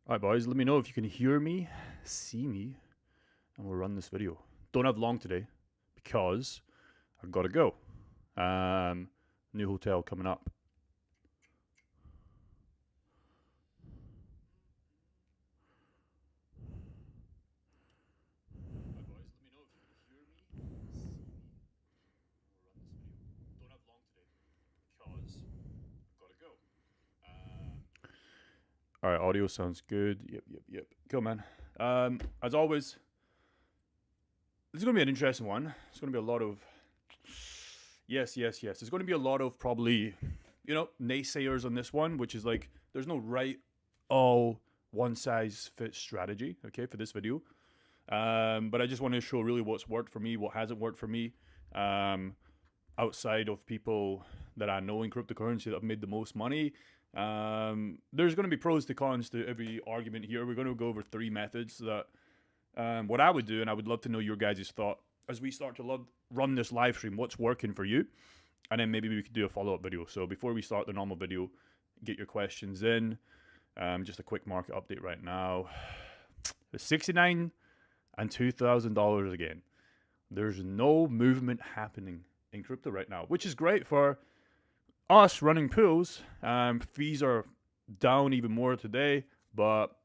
Alright boys, let me know if you can hear me, see me, and we'll run this video. Don't have long today because I've got to go. New hotel coming up. Alright, audio sounds good. Yep. Cool, man. As always, this is going to be an interesting one. It's going to be a lot of... Yes. There's going to be a lot of probably, naysayers on this one, which is like, there's no right, one-size-fits strategy, okay, for this video. But I just want to show really what's worked for me, what hasn't worked for me, outside of people that I know in cryptocurrency that have made the most money. There's going to be pros to cons to every argument here. We're going to go over three methods that what I would do, and I would love to know your guys' thought as we start to run this live stream, what's working for you, and then maybe we could do a follow-up video. So before we start the normal video, get your questions in. Just a quick market update right now. It's $69 and $2,000 again. There's no movement happening in crypto right now, which is great for us running pools. Fees are down even more today, but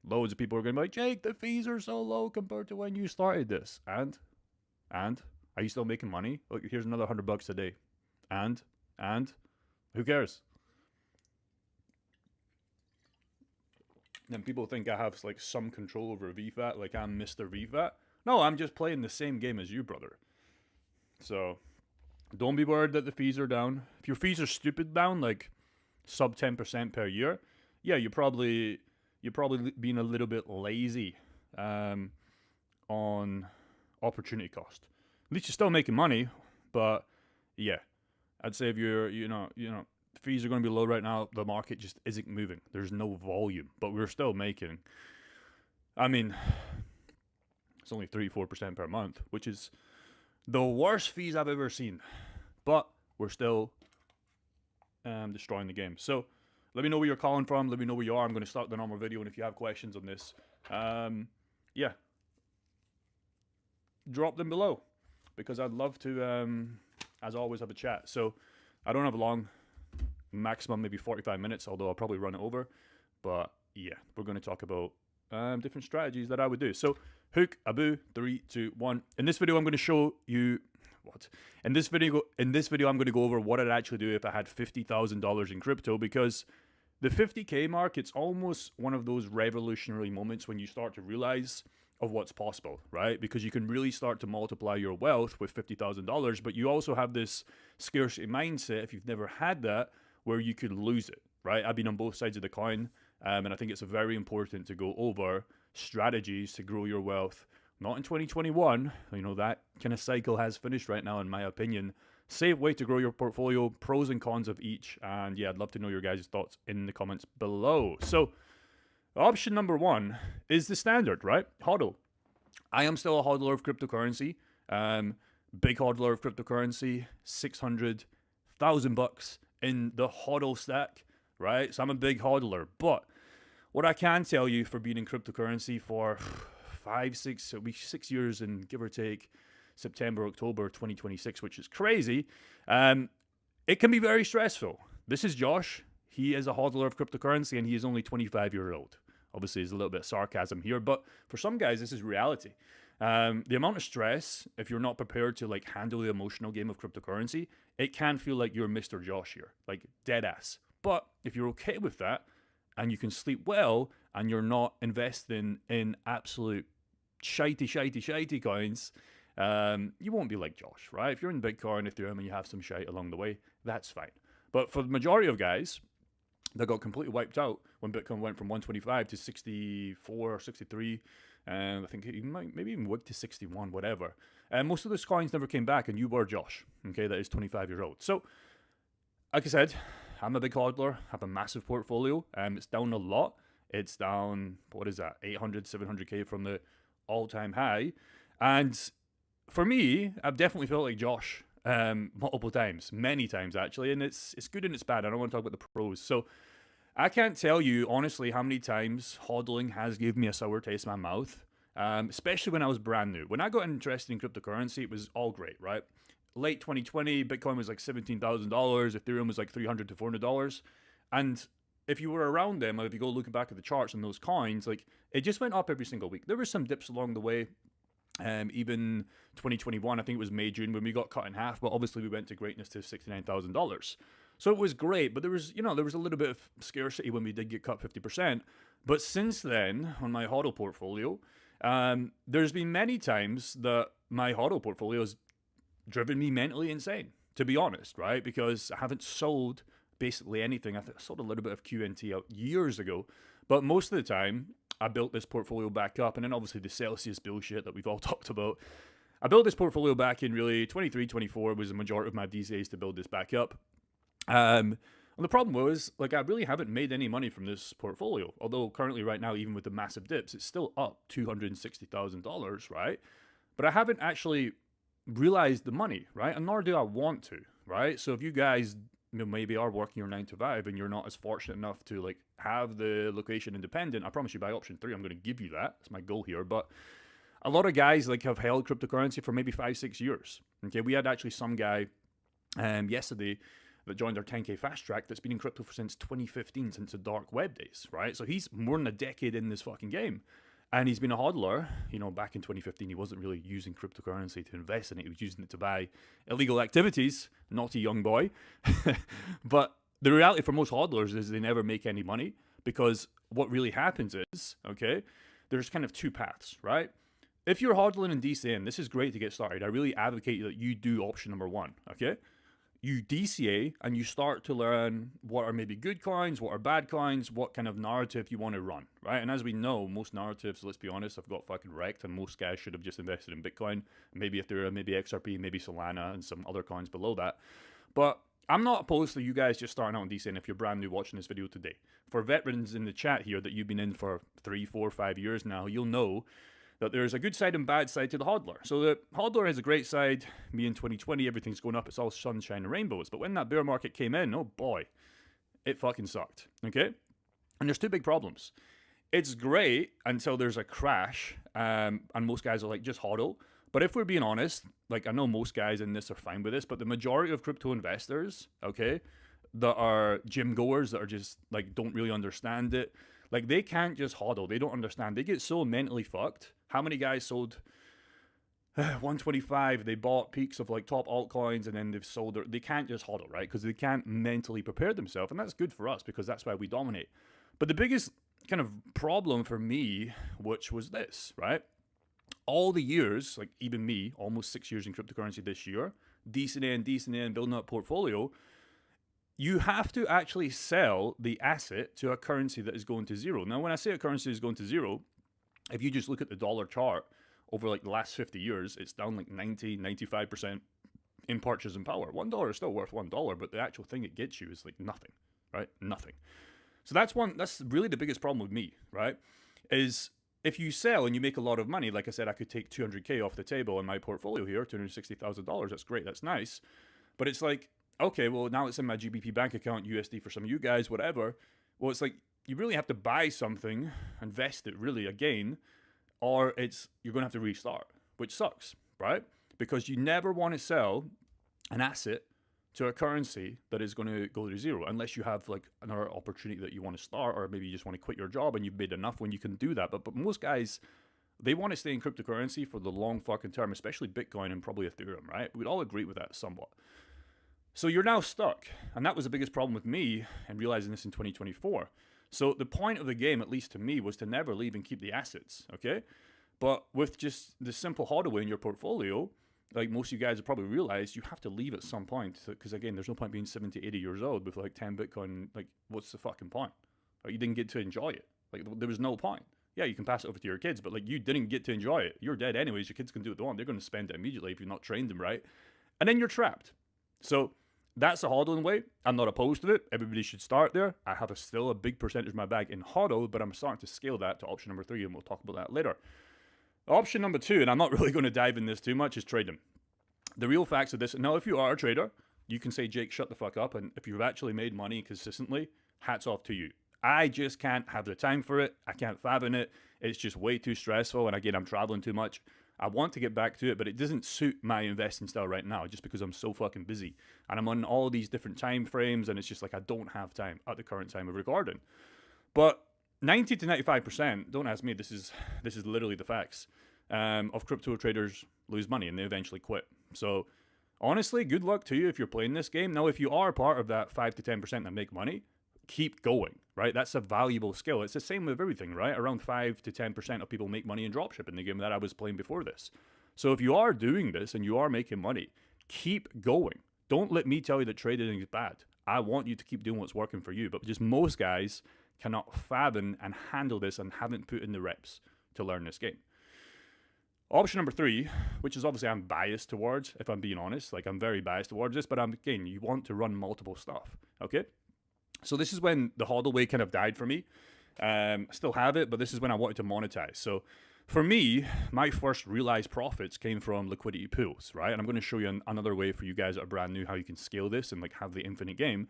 loads of people are going to be like, Jake, the fees are so low compared to when you started this. And are you still making money? Look, here's another $100 a day. And who cares? Then people think I have like some control over VFAT, like I'm Mr. VFAT. No, I'm just playing the same game as you, brother. So don't be worried that the fees are down. If your fees are stupid down, like sub 10% per year, yeah, you're probably being a little bit lazy on opportunity cost. At least you're still making money, but yeah, I'd say if you're fees are going to be low right now. The market just isn't moving. There's no volume, but we're still making. I mean, it's only 3-4% per month, which is the worst fees I've ever seen. But we're still destroying the game. So let me know where you're calling from. Let me know where you are. I'm going to start the normal video, and if you have questions on this, yeah, drop them below, because I'd love to, as always, have a chat. So I don't have a long, maximum maybe 45 minutes, although I'll probably run it over. But yeah, we're going to talk about different strategies that I would do. So hook, Abu, 3, 2, 1. In this video, I'm going to show you what. In this video, I'm going to go over what I'd actually do if I had $50,000 in crypto, because the 50K mark, it's almost one of those revolutionary moments when you start to realize of what's possible, right? Because you can really start to multiply your wealth with $50,000, but you also have this scarcity mindset, if you've never had that, where you could lose it, right? I've been on both sides of the coin, and I think it's very important to go over strategies to grow your wealth. Not in 2021, that kind of cycle has finished right now, in my opinion. Safe way to grow your portfolio, pros and cons of each, and yeah, I'd love to know your guys' thoughts in the comments below. So, option number one is the standard, right? HODL. I am still a hodler of cryptocurrency. Big hodler of cryptocurrency, $600,000 in the HODL stack, right? So I'm a big hodler. But what I can tell you, for being in cryptocurrency for 6 years, and give or take September, October 2026, which is crazy, it can be very stressful. This is Josh. He is a hodler of cryptocurrency, and he is only 25 years old. Obviously, there's a little bit of sarcasm here, but for some guys, this is reality. The amount of stress, if you're not prepared to handle the emotional game of cryptocurrency, it can feel like you're Mr. Josh here, like dead ass. But if you're okay with that, and you can sleep well, and you're not investing in absolute shitey coins, you won't be like Josh, right? If you're in Bitcoin, Ethereum, and you have some shite along the way, that's fine. But for the majority of guys that got completely wiped out when Bitcoin went from 125 to 64 or 63, and I think maybe even wigged to 61, whatever. And most of those coins never came back, and you were Josh, okay, that is 25 years old. So, like I said, I'm a big hodler, I have a massive portfolio, it's down a lot. It's down, what is that, 800, 700K from the all-time high. And for me, I've definitely felt like Josh multiple times, many times actually, and it's good and it's bad. I don't want to talk about the pros. So I can't tell you honestly how many times hodling has given me a sour taste in my mouth, especially when I was brand new. When I got interested in cryptocurrency, it was all great, right? Late 2020, Bitcoin was like $17,000, Ethereum was like $300 to $400, and if you were around them, or if you go looking back at the charts on those coins, like it just went up every single week. There were some dips along the way. Even 2021, I think it was May, June, when we got cut in half, but obviously we went to greatness to $69,000. So it was great, but there was a little bit of scarcity when we did get cut 50%. But since then, on my HODL portfolio, there's been many times that my HODL portfolio has driven me mentally insane, to be honest, right? Because I haven't sold basically anything. I sold a little bit of QNT out years ago, but most of the time, I built this portfolio back up, and then obviously the Celsius bullshit that we've all talked about. I built this portfolio back in really 23, 24 was the majority of my DCAs to build this back up. And the problem was, like, I really haven't made any money from this portfolio. Although currently right now, even with the massive dips, it's still up $260,000, right? But I haven't actually realized the money, right? And nor do I want to, right? So if you guys maybe are working your 9 to 5 and you're not as fortunate enough to like have the location independent, I promise you by option 3 I'm going to give you that. That's my goal here. But a lot of guys like have held cryptocurrency for maybe 5-6 years. Okay, we had actually some guy yesterday that joined our 10K fast track that's been in crypto since 2015, since the dark web days, right? So he's more than a decade in this fucking game. And he's been a hodler. Back in 2015, he wasn't really using cryptocurrency to invest in it. He was using it to buy illegal activities. Naughty young boy. But the reality for most hodlers is they never make any money, because what really happens is, okay, there's kind of two paths, right? If you're hodling and DCAing, this is great to get started. I really advocate that you do option number 1, okay? You DCA and you start to learn what are maybe good coins, what are bad coins, what kind of narrative you want to run, right? And as we know, most narratives, let's be honest, have got fucking wrecked, and most guys should have just invested in Bitcoin, maybe Ethereum, maybe XRP, maybe Solana, and some other coins below that. But I'm not opposed to you guys just starting out on DCAing if you're brand new watching this video today. For veterans in the chat here that you've been in for 3, 4, 5 years now, you'll know that there's a good side and bad side to the hodler. So the hodler has a great side. Me in 2020, everything's going up. It's all sunshine and rainbows. But when that bear market came in, oh boy, it fucking sucked, okay? And there's two big problems. It's great until there's a crash, and most guys are like, just hodl. But if we're being honest, like I know most guys in this are fine with this, but the majority of crypto investors, okay, that are gym goers, that are just like don't really understand it, like they can't just hodl. They don't understand. They get so mentally fucked. How many guys sold 125? They bought peaks of like top altcoins and then they've sold. They can't just hodl, right? Because they can't mentally prepare themselves, and that's good for us because that's why we dominate. But the biggest kind of problem for me, which was this, right? All the years, like even me, almost 6 years in cryptocurrency this year, decent in, building up portfolio. You have to actually sell the asset to a currency that is going to zero. Now, when I say a currency is going to zero, if you just look at the dollar chart over like the last 50 years, it's down like 90, 95% in purchasing power. $1 is still worth $1, but the actual thing it gets you is like nothing, right? Nothing. So that's really the biggest problem with me, right? Is if you sell and you make a lot of money, like I said, I could take 200K off the table in my portfolio here, $260,000. That's great. That's nice. But it's like, okay, well, now it's in my GBP bank account, USD for some of you guys, whatever. Well, it's like you really have to buy something, invest it really again, or you're going to have to restart, which sucks, right? Because you never want to sell an asset to a currency that is going to go to zero unless you have like another opportunity that you want to start, or maybe you just want to quit your job and you've made enough when you can do that. But most guys, they want to stay in cryptocurrency for the long fucking term, especially Bitcoin and probably Ethereum, right? We'd all agree with that somewhat. So you're now stuck. And that was the biggest problem with me and realizing this in 2024. So the point of the game, at least to me, was to never leave and keep the assets, okay? But with just the simple hodl in your portfolio, like most of you guys have probably realized, you have to leave at some point. Because again, there's no point being 70, 80 years old with like 10 Bitcoin. Like, what's the fucking point? Like, you didn't get to enjoy it. Like, there was no point. Yeah, you can pass it over to your kids, but like you didn't get to enjoy it. You're dead anyways. Your kids can do what they want. They're going to spend it immediately if you've not trained them right. And then you're trapped. So that's a hodling way. I'm not opposed to it. Everybody should start there. I have still a big percentage of my bag in hodl, but I'm starting to scale that to option number 3, and we'll talk about that later. Option number 2, and I'm not really going to dive in this too much, is trade them. The real facts of this, now if you are a trader, you can say, Jake, shut the fuck up, and if you've actually made money consistently, hats off to you. I just can't have the time for it. I can't fathom it. It's just way too stressful. And again, I'm traveling too much. I want to get back to it, but it doesn't suit my investing style right now just because I'm so fucking busy. And I'm on all these different time frames, and it's just like I don't have time at the current time of recording. But 90 to 95%, don't ask me, this is literally the facts, of crypto traders lose money and they eventually quit. So honestly, good luck to you if you're playing this game. Now, if you are part of that 5 to 10% that make money, keep going, right? That's a valuable skill. It's the same with everything, right? Around 5 to 10% of people make money in dropshipping, the game that I was playing before this. So if you are doing this and you are making money, keep going. Don't let me tell you that trading is bad. I want you to keep doing what's working for you. But just most guys cannot fathom and handle this and haven't put in the reps to learn this game. Option number 3, which is obviously I'm biased towards, if I'm being honest, like I'm very biased towards this, but again, you want to run multiple stuff, okay? So this is when the hodl way kind of died for me. I still have it, but this is when I wanted to monetize. So for me, my first realized profits came from liquidity pools, right? And I'm going to show you another way for you guys that are brand new how you can scale this and like have the infinite game.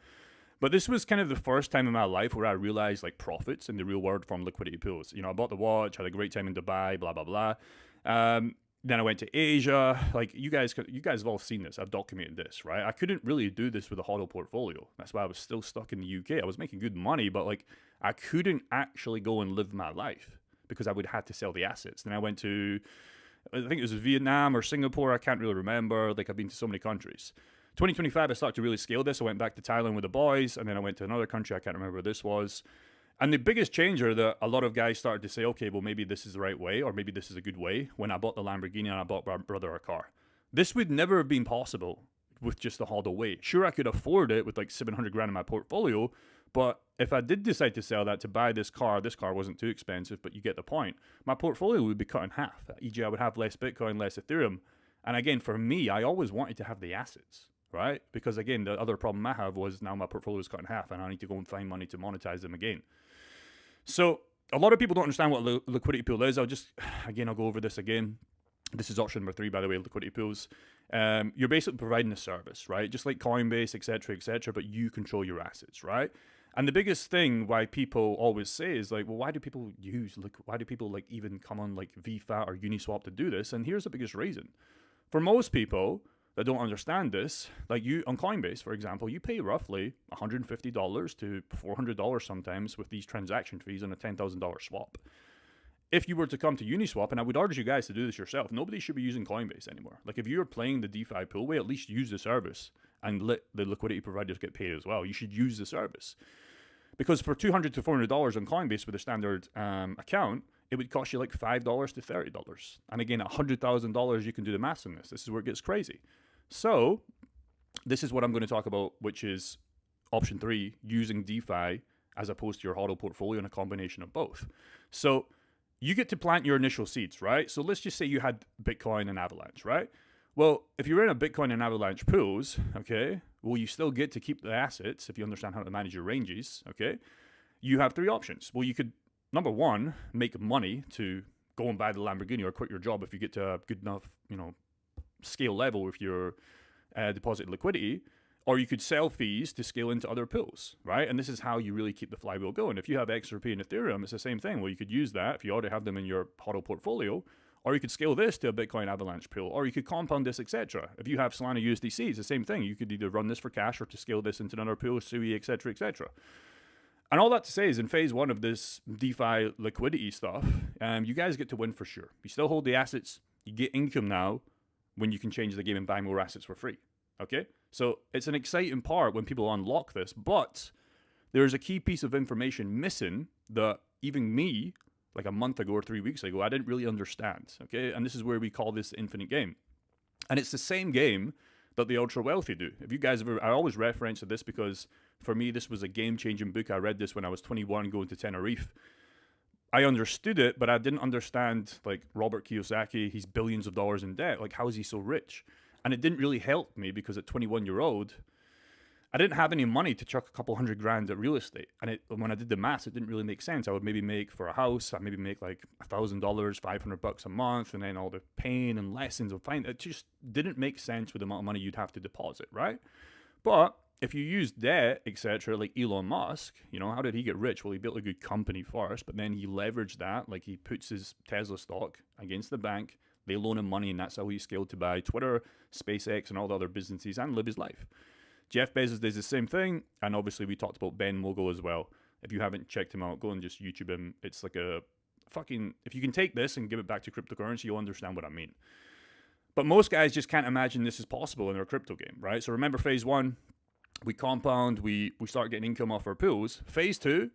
But this was kind of the first time in my life where I realized like profits in the real world from liquidity pools. You know, I bought the watch, had a great time in Dubai, blah, blah, blah. Then I went to Asia. Like you guys have all seen this. I've documented this, right? I couldn't really do this with a hodl portfolio. That's why I was still stuck in the UK. I was making good money, but like I couldn't actually go and live my life because I would have to sell the assets. Then I went to, I think it was Vietnam or Singapore. I can't really remember. Like I've been to so many countries. 2025, I started to really scale this. I went back to Thailand with the boys, and then I went to another country. I can't remember where this was. And the biggest changer that a lot of guys started to say, okay, well, maybe this is the right way, or maybe this is a good way, when I bought the Lamborghini and I bought my brother a car. This would never have been possible with just the hodl way. Sure, I could afford it with like 700 grand in my portfolio, but if I did decide to sell that to buy this car wasn't too expensive, but you get the point. My portfolio would be cut in half. E.g., I would have less Bitcoin, less Ethereum. And again, for me, I always wanted to have the assets, right? Because again, the other problem I have was now my portfolio is cut in half and I need to go and find money to monetize them again. So a lot of people don't understand what liquidity pool is. I'll go over this again. This is option number 3, by the way, liquidity pools. You're basically providing a service, right? Just like Coinbase, etc., but you control your assets, right? And the biggest thing why people always say is like, well, why do people even come on like VFAT or Uniswap to do this? And here's the biggest reason. For most people that don't understand this, like you on Coinbase, for example, you pay roughly $150 to $400 sometimes with these transaction fees on a $10,000 swap. If you were to come to Uniswap, and I would urge you guys to do this yourself, nobody should be using Coinbase anymore. Like if you're playing the DeFi pool way, at least use the service and let the liquidity providers get paid as well. You should use the service. Because for $200 to $400 on Coinbase with a standard account, it would cost you like $5 to $30. And again, $100,000, you can do the maths on this. This is where it gets crazy. So this is what I'm going to talk about, which is option 3, using DeFi as opposed to your hodl portfolio and a combination of both. So you get to plant your initial seeds, right? So let's just say you had Bitcoin and Avalanche, right? Well, if you're in a Bitcoin and Avalanche pools, okay, well, you still get to keep the assets if you understand how to manage your ranges, okay? You have 3 options. Well, you could, number 1, make money to go and buy the Lamborghini or quit your job if you get to a good enough, scale level with your deposit liquidity, or you could sell fees to scale into other pools, right? And this is how you really keep the flywheel going. If you have XRP and Ethereum, it's the same thing. Well, you could use that if you already have them in your hodl portfolio, or you could scale this to a Bitcoin Avalanche pool, or you could compound this, etc. If you have Solana USDC, it's the same thing. You could either run this for cash or to scale this into another pool, SUI, etc., etc. And all that to say is in phase 1 of this DeFi liquidity stuff, you guys get to win for sure. You still hold the assets. You get income now when you can change the game and buy more assets for free. Okay? So it's an exciting part when people unlock this, but there's a key piece of information missing that even me, like a month ago or 3 weeks ago, I didn't really understand. Okay? And this is where we call this the infinite game. And it's the same game that the ultra wealthy do. If you guys ever, I always reference to this because for me, this was a game-changing book. I read this when I was 21 going to Tenerife. I understood it, but I didn't understand like Robert Kiyosaki, he's billions of dollars in debt. Like, how is he so rich? And it didn't really help me because at 21-year-old, I didn't have any money to chuck a couple $100 grand at real estate. And when I did the maths, it didn't really make sense. I would maybe make for a house, I'd maybe make like $1,000, $500 a month, and then all the pain and lessons of finding it just didn't make sense with the amount of money you'd have to deposit, right? But if you use debt, etc., like Elon Musk, you know, how did he get rich? Well, he built a good company first, but then he leveraged that. Like he puts his Tesla stock against the bank. They loan him money, and that's how he scaled to buy Twitter, SpaceX, and all the other businesses and live his life. Jeff Bezos does the same thing, and obviously we talked about Ben Mogul as well. If you haven't checked him out, go and just YouTube him. It's like a fucking, if you can take this and give it back to cryptocurrency, you'll understand what I mean. But most guys just can't imagine this is possible in their crypto game, right? So remember phase one, we compound, we start getting income off our pools. Phase two,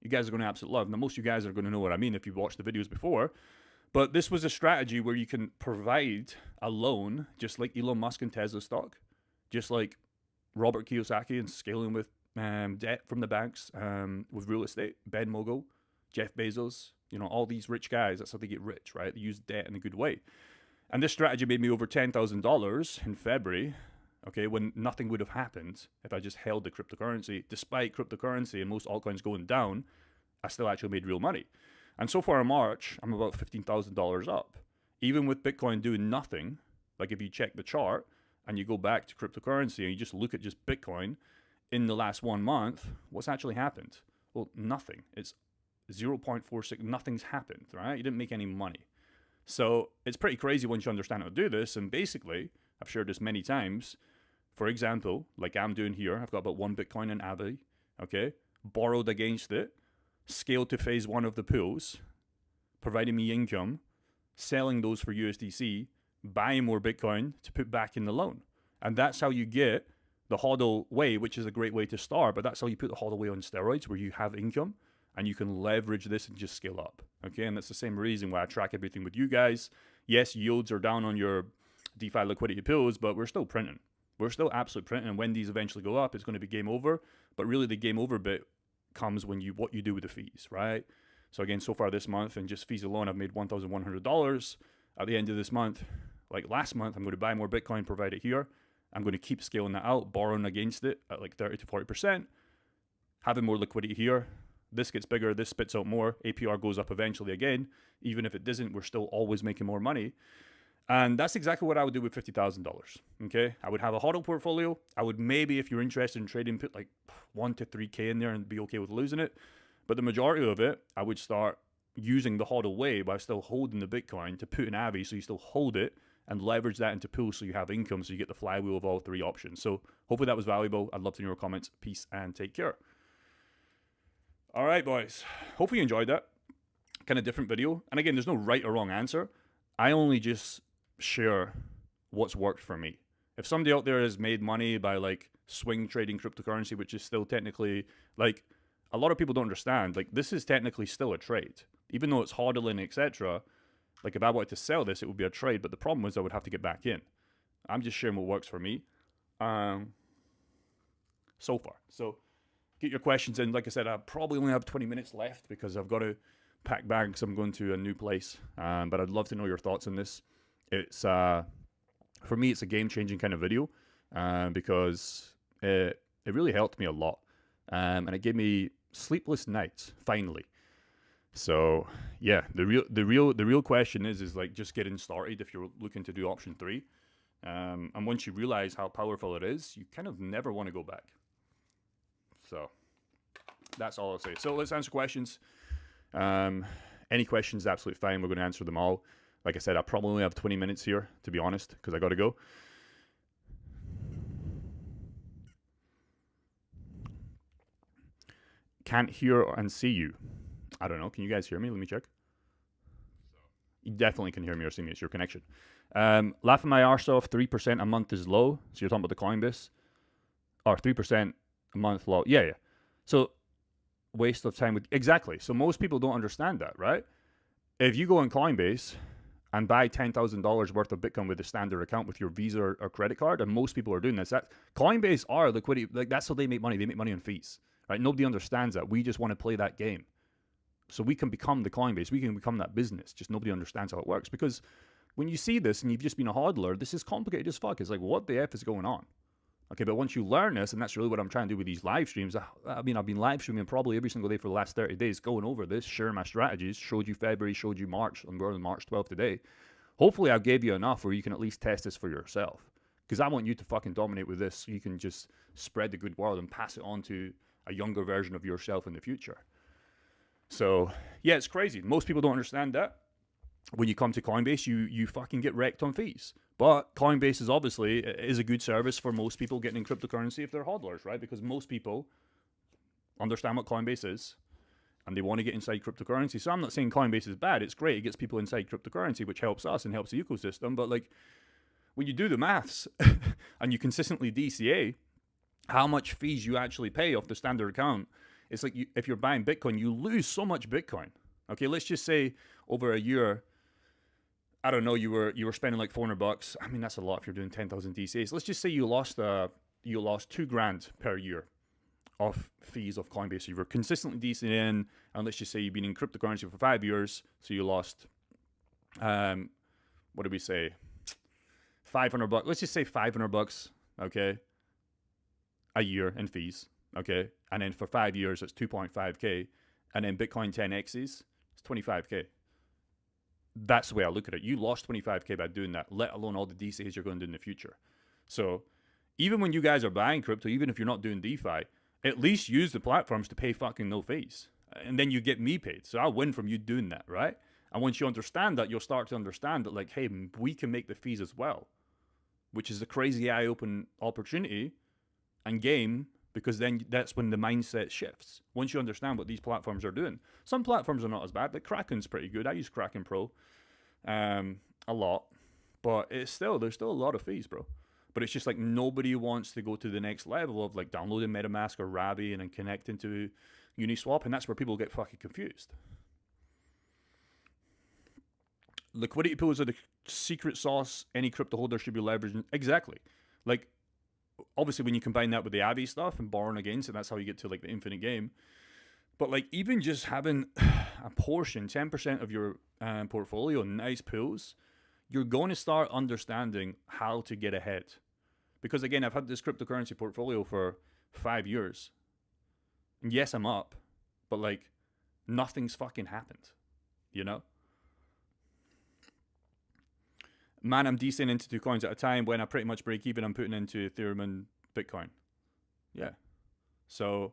you guys are going to absolutely love. Now, most of you guys are going to know what I mean if you've watched the videos before. But this was a strategy where you can provide a loan, just like Elon Musk and Tesla stock, just like Robert Kiyosaki and scaling with debt from the banks, with real estate, Ben Mogul, Jeff Bezos, you know, all these rich guys, that's how they get rich, right? They use debt in a good way. And this strategy made me over $10,000 in February, okay, when nothing would have happened if I just held the cryptocurrency. Despite cryptocurrency and most altcoins going down, I still actually made real money. And so far in March, I'm about $15,000 up. Even with Bitcoin doing nothing, like if you check the chart and you go back to cryptocurrency and you just look at just Bitcoin in the last 1 month, what's actually happened? Well, nothing. It's 0.46, nothing's happened, right? You didn't make any money. So it's pretty crazy once you understand how to do this. And basically, I've shared this many times. For example, like I'm doing here, I've got about 1 Bitcoin in Avi, okay? Borrowed against it, scaled to phase one of the pools, providing me income, selling those for USDC, buying more Bitcoin to put back in the loan. And that's how you get the HODL way, which is a great way to start, but that's how you put the HODL way on steroids, where you have income and you can leverage this and just scale up. Okay, and that's the same reason why I track everything with you guys. Yes, yields are down on your DeFi liquidity pools, but we're still printing. We're still absolutely printing, and when these eventually go up, it's going to be game over. But really, the game over bit comes when what you do with the fees, right? So again, so far this month, and just fees alone, I've made $1,100. At the end of this month, like last month, I'm going to buy more Bitcoin, provide it here. I'm going to keep scaling that out, borrowing against it at like 30 to 40%, having more liquidity here. This gets bigger, this spits out more, APR goes up eventually again. Even if it doesn't, we're still always making more money. And that's exactly what I would do with $50,000, okay? I would have a HODL portfolio. I would maybe, if you're interested in trading, put like 1 to 3K in there and be okay with losing it. But the majority of it, I would start using the HODL way by still holding the Bitcoin to put in Avi, so you still hold it and leverage that into pools so you have income, so you get the flywheel of all three options. So hopefully that was valuable. I'd love to know your comments. Peace and take care. All right, boys. Hopefully you enjoyed that. Kind of different video. And again, there's no right or wrong answer. I only just share what's worked for me. If somebody out there has made money by like swing trading cryptocurrency, which is still technically, like, a lot of people don't understand, like, this is technically still a trade. Even though it's hodling, etc., like, if I wanted to sell this, it would be a trade. But the problem is I would have to get back in. I'm just sharing what works for me so far. So get your questions in. Like I said, I probably only have 20 minutes left because I've got to pack bags. I'm going to a new place. But I'd love to know your thoughts on this. It's for me, it's a game-changing kind of video because it really helped me a lot. And it gave me sleepless nights, finally. So yeah, the real question is like just getting started if you're looking to do option 3. And once you realize how powerful it is, you kind of never want to go back. So that's all I'll say. So let's answer questions. Any questions, absolutely fine. We're going to answer them all. Like I said, I probably only have 20 minutes here, to be honest, because I got to go. Can't hear and see you. I don't know. Can you guys hear me? Let me check. You definitely can hear me or see me. It's your connection. Laughing my arse off, 3% a month is low. So you're talking about the Coinbase? Or 3% a month low. Yeah. So waste of time with... Exactly. So most people don't understand that, right? If you go on Coinbase and buy $10,000 worth of Bitcoin with a standard account with your Visa or credit card, and most people are doing this, that Coinbase are liquidity... Like, that's how they make money. They make money on fees, right? Nobody understands that. We just want to play that game. So we can become the Coinbase. We can become that business. Just nobody understands how it works. Because when you see this and you've just been a hodler, this is complicated as fuck. It's like, what the F is going on? Okay, but once you learn this, and that's really what I'm trying to do with these live streams. I mean, I've been live streaming probably every single day for the last 30 days, going over this, sharing my strategies, showed you February, showed you March, and we're on March 12th today. Hopefully I gave you enough where you can at least test this for yourself. Because I want you to fucking dominate with this so you can just spread the good word and pass it on to a younger version of yourself in the future. So yeah, it's crazy. Most people don't understand that. When you come to Coinbase, you fucking get wrecked on fees. But Coinbase is a good service for most people getting in cryptocurrency if they're hodlers, right? Because most people understand what Coinbase is and they want to get inside cryptocurrency. So I'm not saying Coinbase is bad. It's great. It gets people inside cryptocurrency, which helps us and helps the ecosystem. But like when you do the maths and you consistently DCA, how much fees you actually pay off the standard account, it's like if you're buying Bitcoin, you lose so much Bitcoin. Okay, let's just say over a year, I don't know, you were spending like $400. I mean, that's a lot if you're doing 10,000 DCAs. Let's just say you lost $2,000 per year of fees of Coinbase. So you were consistently DCing in, and let's just say you've been in cryptocurrency for 5 years, so you lost, what did we say, $500. Let's just say $500, okay, a year in fees, okay, and then for 5 years it's 2.5k, and then Bitcoin 10x's, it's 25k. That's the way I look at it. You lost 25k by doing that, let alone all the DCAs you're going to do in the future. So even when you guys are buying crypto, even if you're not doing DeFi, at least use the platforms to pay fucking no fees. And then you get me paid. So I win from you doing that, right? And once you understand that, you'll start to understand that, like, hey, we can make the fees as well, which is a crazy eye-open opportunity and game, because then that's when the mindset shifts. Once you understand what these platforms are doing. Some platforms are not as bad. Like Kraken's pretty good. I use Kraken Pro a lot. But there's still a lot of fees, bro. But it's just like nobody wants to go to the next level of like downloading MetaMask or Ravi and then connecting to Uniswap. And that's where people get fucking confused. Liquidity pools are the secret sauce any crypto holder should be leveraging. Exactly. Like, obviously when you combine that with the Abbey stuff and borrowing against it, that's how you get to like the infinite game. But like even just having a portion, 10% of your portfolio, nice pools, you're going to start understanding how to get ahead. Because again, I've had this cryptocurrency portfolio for 5 years. And yes, I'm up, but like nothing's fucking happened, you know? Man, I'm DCing into 2 coins at a time. When I pretty much break even, I'm putting into Ethereum and Bitcoin. Yeah. So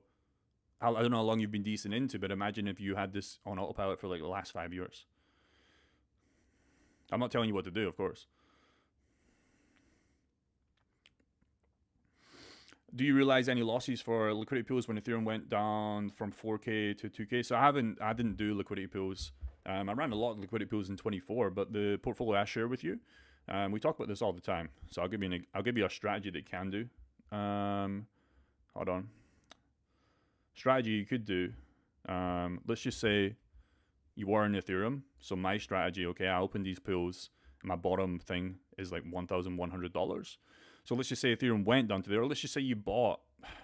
I don't know how long you've been DCing into, but imagine if you had this on autopilot for like the last 5 years. I'm not telling you what to do, of course. Do you realize any losses for liquidity pools when Ethereum went down from 4K to 2K? So I didn't do liquidity pools. I ran a lot of liquidity pools in 24, but the portfolio I share with you, we talk about this all the time. So I'll give you a strategy that you can do. Hold on. Strategy you could do. Let's just say you were in Ethereum. So my strategy, okay, I opened these pools. And my bottom thing is like $1,100. So let's just say Ethereum went down to there. Let's just say you bought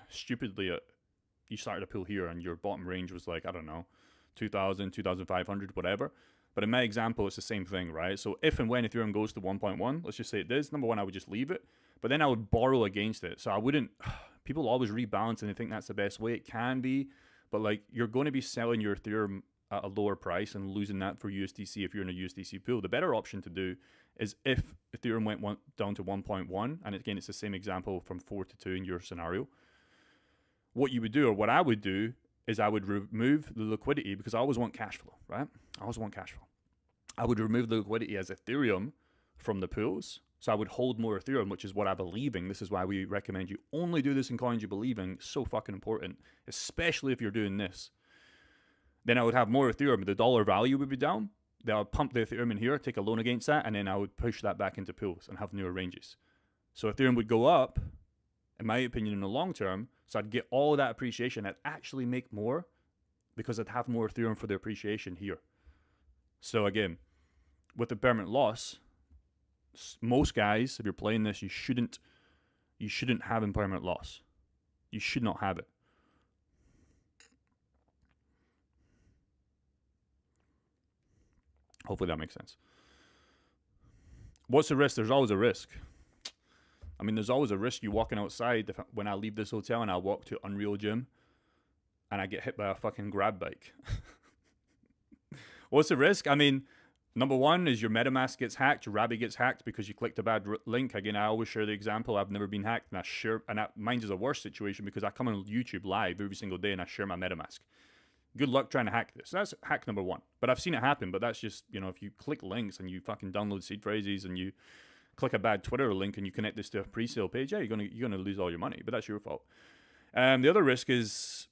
stupidly. You started a pool here and your bottom range was like, I don't know, 2,000, 2,500, whatever. But in my example, it's the same thing, right? So if and when Ethereum goes to 1.1, let's just say it does, number one, I would just leave it. But then I would borrow against it. So I wouldn't, people always rebalance and they think that's the best way. It can be, but like you're going to be selling your Ethereum at a lower price and losing that for USDC if you're in a USDC pool. The better option to do is if Ethereum went down to 1.1, and again, it's the same example from 4 to 2 in your scenario, what you would do, or what I would do, is I would remove the liquidity, because I always want cash flow, right? I always want cash flow. I would remove the liquidity as Ethereum from the pools. So I would hold more Ethereum, which is what I believe in. This is why we recommend you only do this in coins you believe in. It's so fucking important, especially if you're doing this. Then I would have more Ethereum. The dollar value would be down. Then I would pump the Ethereum in here, take a loan against that, and then I would push that back into pools and have newer ranges. So Ethereum would go up, in my opinion, in the long term. So I'd get all of that appreciation. I'd actually make more because I'd have more Ethereum for the appreciation here. So again, with the permanent loss, most guys, if you're playing this, you shouldn't have impermanent loss. You should not have it. Hopefully that makes sense. What's the risk? There's always a risk. I mean, there's always a risk you walking outside when I leave this hotel and I walk to Unreal Gym and I get hit by a fucking grab bike. What's the risk? I mean, Number one is your MetaMask gets hacked, your Rabby gets hacked because you clicked a bad link. Again, I always share the example. I've never been hacked, and mine is a worse situation because I come on YouTube live every single day and I share my MetaMask. Good luck trying to hack this. That's hack number one. But I've seen it happen. But that's just, if you click links and you fucking download seed phrases and you click a bad Twitter link and you connect this to a pre-sale page, yeah, you're gonna lose all your money. But that's your fault. The other risk is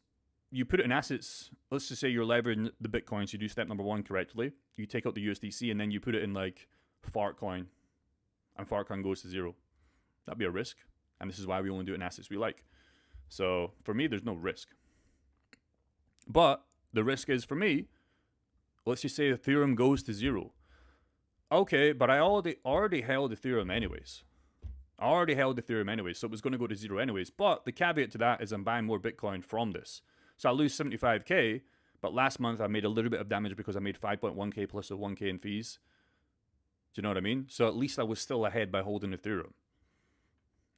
you put it in assets. Let's just say you're leveraging the Bitcoin, so you do step number one correctly. You take out the USDC and then you put it in like Fartcoin, and Fartcoin goes to zero. That'd be a risk. And this is why we only do it in assets we like. So for me, there's no risk. But the risk is, for me, let's just say Ethereum goes to zero. Okay, but I already held Ethereum anyways. So it was going to go to zero anyways. But the caveat to that is I'm buying more Bitcoin from this. So I lose 75K, but last month I made a little bit of damage because I made 5.1K plus a 1K in fees. Do you know what I mean? So at least I was still ahead by holding Ethereum.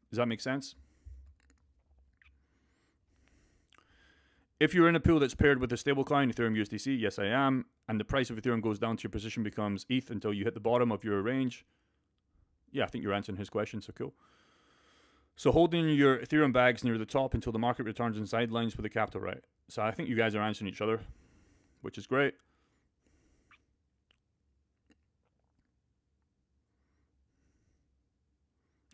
Does that make sense? If you're in a pool that's paired with a stablecoin, Ethereum USDC, yes I am, and the price of Ethereum goes down to your position becomes ETH until you hit the bottom of your range. Yeah, I think you're answering his question, so cool. So holding your Ethereum bags near the top until the market returns and sidelines with the capital, right? So I think you guys are answering each other, which is great.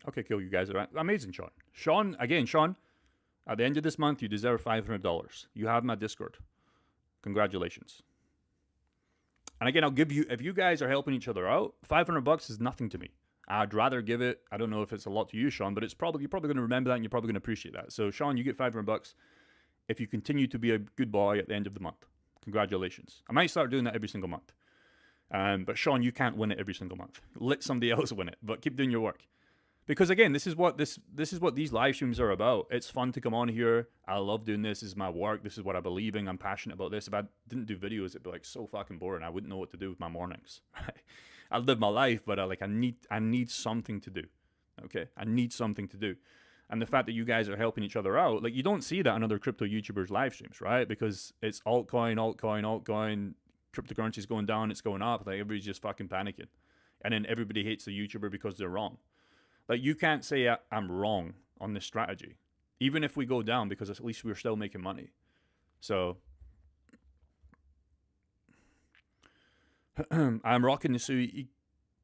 Okay, cool, you guys are amazing, Sean. Sean, at the end of this month, you deserve $500. You have my Discord. Congratulations. And again, I'll give you, if you guys are helping each other out, $500 is nothing to me. I'd rather give it, I don't know if it's a lot to you, Sean, but you're probably going to remember that and you're probably going to appreciate that. So, Sean, you get $500 if you continue to be a good boy at the end of the month. Congratulations. I might start doing that every single month. But, Sean, you can't win it every single month. Let somebody else win it, but keep doing your work. Because again, this is what these live streams are about. It's fun to come on here. I love doing this. This is my work. This is what I believe in. I'm passionate about this. If I didn't do videos, it'd be like so fucking boring. I wouldn't know what to do with my mornings. I live my life, but I need something to do. Okay, I need something to do. And the fact that you guys are helping each other out, like you don't see that on other crypto YouTubers live streams, right? Because it's altcoin, cryptocurrencies going down, it's going up. Like everybody's just fucking panicking, and then everybody hates the YouTuber because they're wrong. Like, you can't say I'm wrong on this strategy, even if we go down, because at least we're still making money. So, I'm rocking the Sui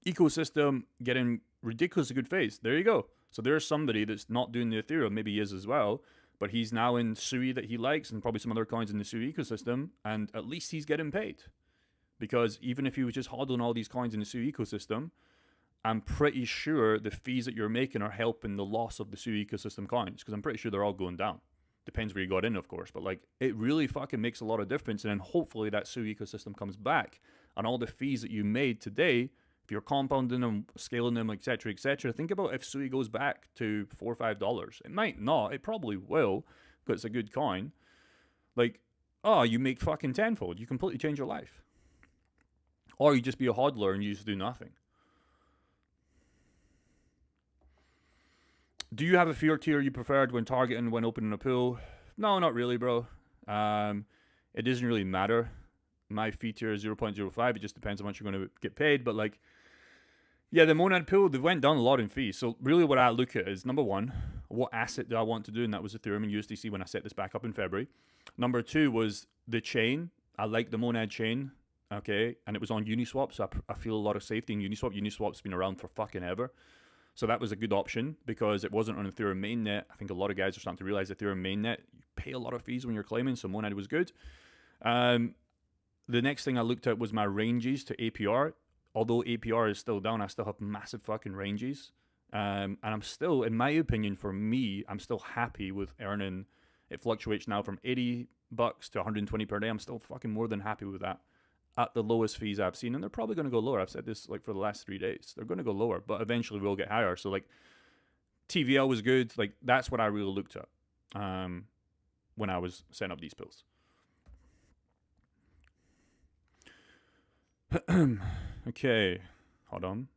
ecosystem, getting ridiculously good phase. There you go. So there's somebody that's not doing the Ethereum, maybe he is as well, but he's now in Sui that he likes and probably some other coins in the Sui ecosystem, and at least he's getting paid. Because even if he was just hodling all these coins in the Sui ecosystem, I'm pretty sure the fees that you're making are helping the loss of the Sui ecosystem coins, because I'm pretty sure they're all going down. Depends where you got in, of course, but like it really fucking makes a lot of difference. And then hopefully that Sui ecosystem comes back, and all the fees that you made today, if you're compounding them, scaling them, etc., think about if Sui goes back to $4 or $5. It might not. It probably will, because it's a good coin. Like, oh, you make fucking tenfold. You completely change your life. Or you just be a hodler and you just do nothing. Do you have a fear tier you preferred when targeting when opening a pool? No, not really, bro. It doesn't really matter. My fee tier is 0.05. It just depends how much you're going to get paid. But like, yeah, the Monad pool, they went down a lot in fees. So really what I look at is, number one, what asset do I want to do? And that was Ethereum and USDC when I set this back up in February. Number two was the chain. I like the Monad chain. Okay. And it was on Uniswap. So I feel a lot of safety in Uniswap. Uniswap's been around for fucking ever. So that was a good option because it wasn't on Ethereum mainnet. I think a lot of guys are starting to realize Ethereum mainnet, you pay a lot of fees when you're claiming, so Monad was good. The next thing I looked at was my ranges to APR. Although APR is still down, I still have massive fucking ranges. And I'm still, in my opinion, for me, I'm still happy with earning, it fluctuates now from $80 to 120 per day. I'm still fucking more than happy with that at the lowest fees I've seen, and they're probably going to go lower. I've said this like for the last 3 days. They're going to go lower, but eventually we'll get higher. So like TVL was good. Like that's what I really looked at when I was setting up these pills. Okay, hold on.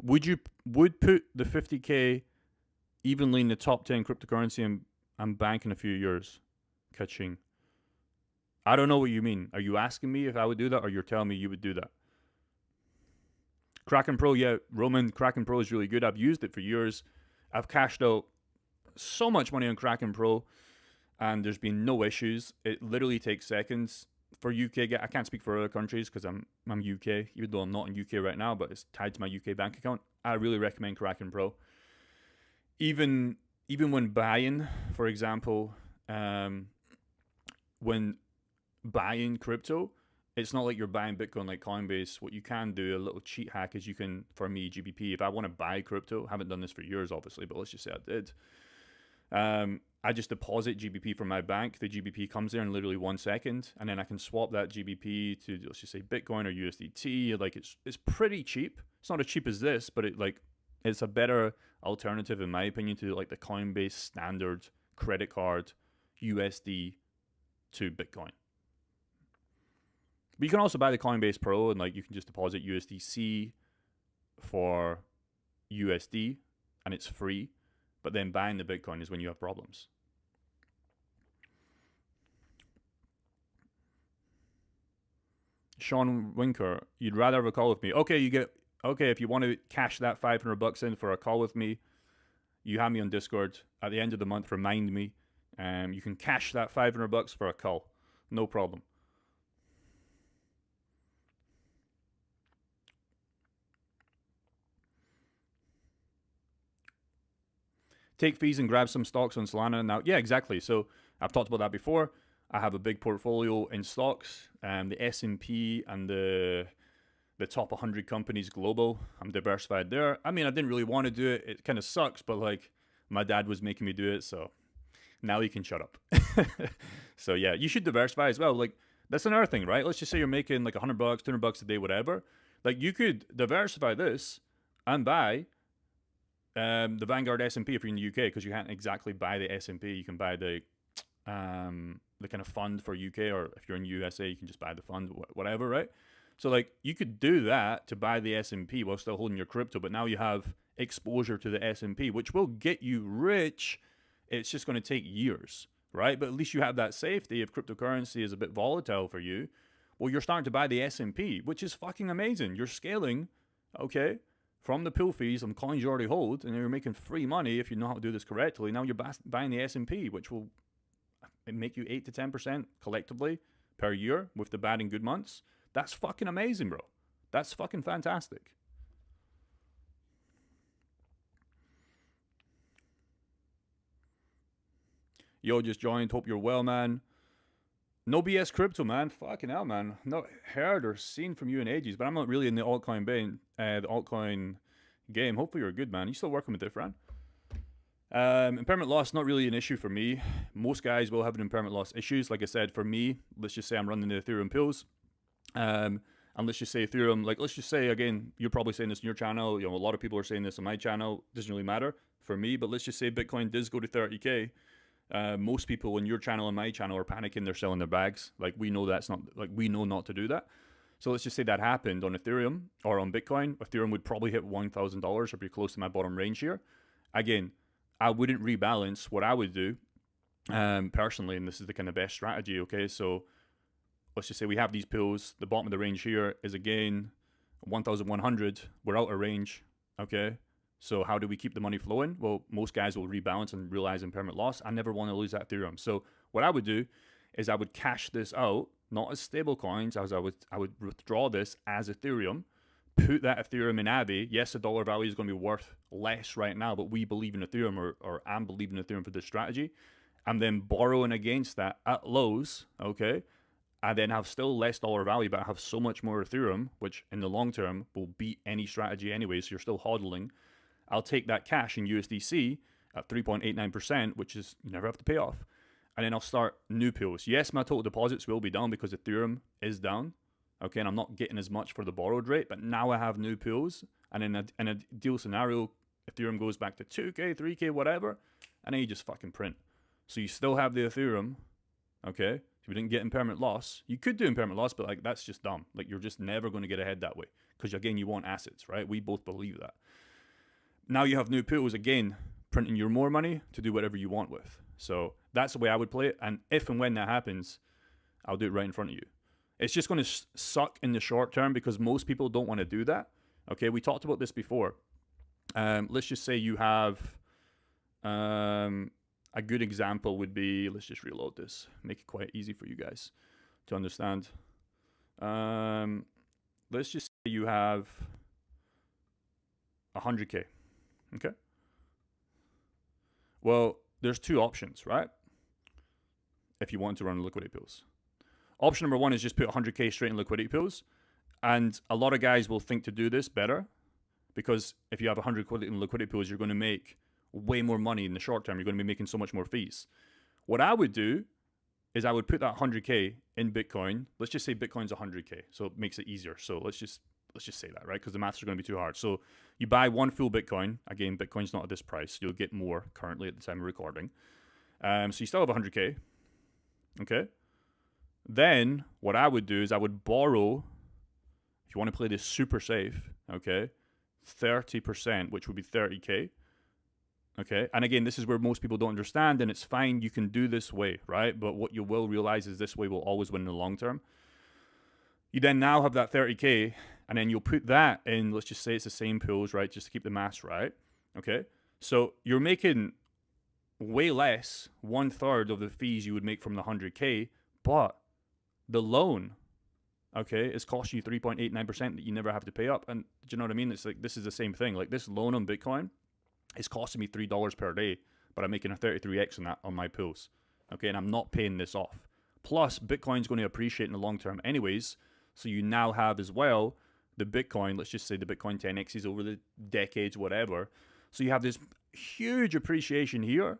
Would put the 50K evenly in the top 10 cryptocurrency and bank in a few years. Catching. I don't know what you mean. Are you asking me if I would do that, or you're telling me you would do that? Kraken Pro, yeah, Roman, Kraken Pro is really good. I've used it for years. I've cashed out so much money on Kraken Pro, and there's been no issues. It literally takes seconds. For UK, I can't speak for other countries because I'm UK, even though I'm not in UK right now, but it's tied to my UK bank account. I really recommend Kraken Pro. Even when buying, for example, when buying crypto, it's not like you're buying Bitcoin like Coinbase. What you can do, a little cheat hack, is you can, for me, GBP, if I want to buy crypto, I haven't done this for years, obviously, but let's just say I did. I just deposit GBP from my bank. The GBP comes there in literally 1 second, and then I can swap that GBP to, let's just say, Bitcoin or USDT. Like, it's pretty cheap. It's not as cheap as this, but it's a better alternative, in my opinion, to like the Coinbase standard credit card USD to Bitcoin. But you can also buy the Coinbase Pro, and like you can just deposit USDC for USD, and it's free. But then buying the Bitcoin is when you have problems. Sean Winker, you'd rather have a call with me. Okay, if you want to cash that $500 in for a call with me, you have me on Discord. At the end of the month, remind me. You can cash that $500 for a call. No problem. Take fees and grab some stocks on Solana now. Yeah, exactly. So I've talked about that before. I have a big portfolio in stocks, the S&P and the top 100 companies global. I'm diversified there. I mean, I didn't really want to do it. It kind of sucks, but like my dad was making me do it, so now he can shut up. So yeah, you should diversify as well. Like that's another thing, right? Let's just say you're making like $100, $200 a day, whatever. Like you could diversify this and buy the Vanguard S&P if you're in the UK, because you can't exactly buy the S&P. You can buy the kind of fund for UK, or if you're in USA, you can just buy the fund, whatever, right? So like you could do that to buy the S&P while still holding your crypto, but now you have exposure to the S&P, which will get you rich. It's just going to take years, right? But at least you have that safety. If cryptocurrency is a bit volatile for you, well, you're starting to buy the S&P, which is fucking amazing. You're scaling, okay, from the pool fees and coins you already hold, and you're making free money if you know how to do this correctly. Now you're buying the S&P, which will make you 8 to 10% collectively per year with the bad and good months. That's fucking amazing, bro. That's fucking fantastic. Yo, just joined. Hope you're well, man. No BS crypto, man. Fucking hell, man. Not heard or seen from you in ages, but I'm not really in the altcoin game. Hopefully you're good, man. You still working with it, friend? Impairment loss, not really an issue for me. Most guys will have an impairment loss issues. Like I said, for me, let's just say I'm running the Ethereum pills. And let's just say Ethereum, like let's just say, again, you're probably saying this in your channel. You know, a lot of people are saying this on my channel. Doesn't really matter for me, but let's just say Bitcoin does go to 30K. Most people in your channel and my channel are panicking. They're selling their bags. Like we know that's not, like we know not to do that. So let's just say that happened on Ethereum or on Bitcoin. Ethereum would probably hit $1,000 or be close to my bottom range here. Again, I wouldn't rebalance. What I would do, personally, and this is the kind of best strategy, okay? So let's just say we have these pools. The bottom of the range here is again 1,100. We're out of range, okay? So how do we keep the money flowing? Well, most guys will rebalance and realize impairment loss. I never want to lose that Ethereum. So what I would do is I would cash this out, not as stable coins, as I would withdraw this as Ethereum, put that Ethereum in Abbey. Yes, the dollar value is going to be worth less right now, but we believe in Ethereum, or I'm believing in Ethereum for this strategy. And then borrowing against that at lows, okay? I then have still less dollar value, but I have so much more Ethereum, which in the long term will beat any strategy anyway, so you're still hodling. I'll take that cash in USDC at 3.89%, which is you never have to pay off. And then I'll start new pools. Yes, my total deposits will be down because Ethereum is down. Okay, and I'm not getting as much for the borrowed rate, but now I have new pools. And in a deal scenario, Ethereum goes back to 2K, 3K, whatever, and then you just fucking print. So you still have the Ethereum, okay? If you didn't get impairment loss, you could do impairment loss, but like that's just dumb. Like you're just never going to get ahead that way because again, you want assets, right? We both believe that. Now you have new pools, again, printing your more money to do whatever you want with. So that's the way I would play it. And if and when that happens, I'll do it right in front of you. It's just going to suck in the short term because most people don't want to do that. Okay, we talked about this before. Let's just say you have a good example would be, let's just reload this, make it quite easy for you guys to understand. Let's just say you have 100K. Okay. Well, there's two options, right? If you want to run liquidity pools. Option number one is just put 100K straight in liquidity pools. And a lot of guys will think to do this better because if you have 100 in liquidity pools, you're going to make way more money in the short term. You're going to be making so much more fees. What I would do is I would put that 100K in Bitcoin. Let's just say Bitcoin's 100K. So it makes it easier. So let's just say that, right? Because the maths are going to be too hard. So you buy one full Bitcoin. Again, Bitcoin's not at this price. You'll get more currently at the time of recording. So you still have 100K. Okay. Then what I would do is I would borrow, if you want to play this super safe, okay, 30%, which would be 30K. Okay. And again, this is where most people don't understand, and it's fine. You can do this way, right? But what you will realize is this way will always win in the long term. You then now have that 30K, and then you'll put that in, let's just say it's the same pools, right? Just to keep the maths right. Okay. So you're making way less, 1/3 of the fees you would make from the 100K, but the loan, okay, is costing you 3.89% that you never have to pay up. And do you know what I mean? It's like, this is the same thing. Like this loan on Bitcoin is costing me $3 per day, but I'm making a 33x on that on my pools. Okay, and I'm not paying this off. Plus, Bitcoin's going to appreciate in the long term anyways. So you now have as well the Bitcoin, let's just say the Bitcoin 10x's over the decades, whatever. So you have this huge appreciation here.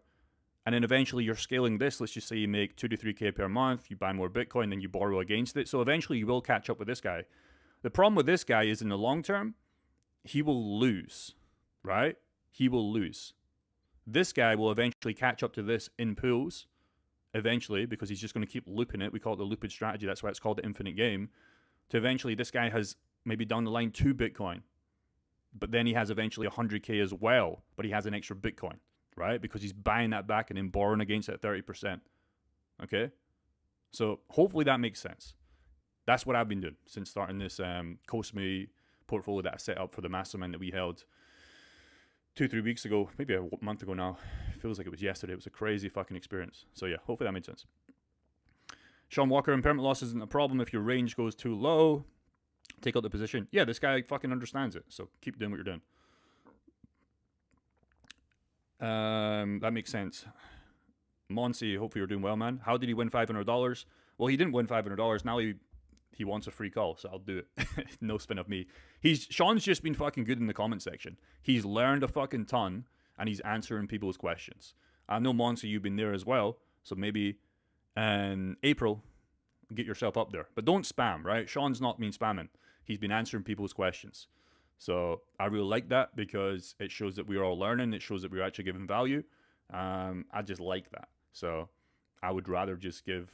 And then eventually you're scaling this. Let's just say you make 2 to 3K per month. You buy more Bitcoin, then you borrow against it. So eventually you will catch up with this guy. The problem with this guy is in the long term, he will lose, right? He will lose. This guy will eventually catch up to this in pools, eventually, because he's just going to keep looping it. We call it the looped strategy. That's why it's called the infinite game. To eventually, this guy has maybe down the line 2 Bitcoin, but then he has eventually 100K as well, but he has an extra Bitcoin, right? Because he's buying that back and then borrowing against it at 30%. Okay? So hopefully that makes sense. That's what I've been doing since starting this Cosme portfolio that I set up for the mastermind that we held 2-3 weeks ago, maybe a month ago now. It feels like it was yesterday. It was a crazy fucking experience. So yeah, hopefully that made sense. Sean Walker, impairment loss isn't a problem if your range goes too low. Take out the position. Yeah, this guy fucking understands it. So keep doing what you're doing. That makes sense. Monsi, hopefully you're doing well, man. How did he win $500? Well, he didn't win $500. Now he wants a free call, so I'll do it. No spin of me. Sean's just been fucking good in the comment section. He's learned a fucking ton, and he's answering people's questions. I know, Monsi, you've been there as well, so maybe in April, get yourself up there. But don't spam, right? Sean's not been spamming. He's been answering people's questions. So I really like that because it shows that we're all learning. It shows that we're actually giving value. I just like that. So I would rather just give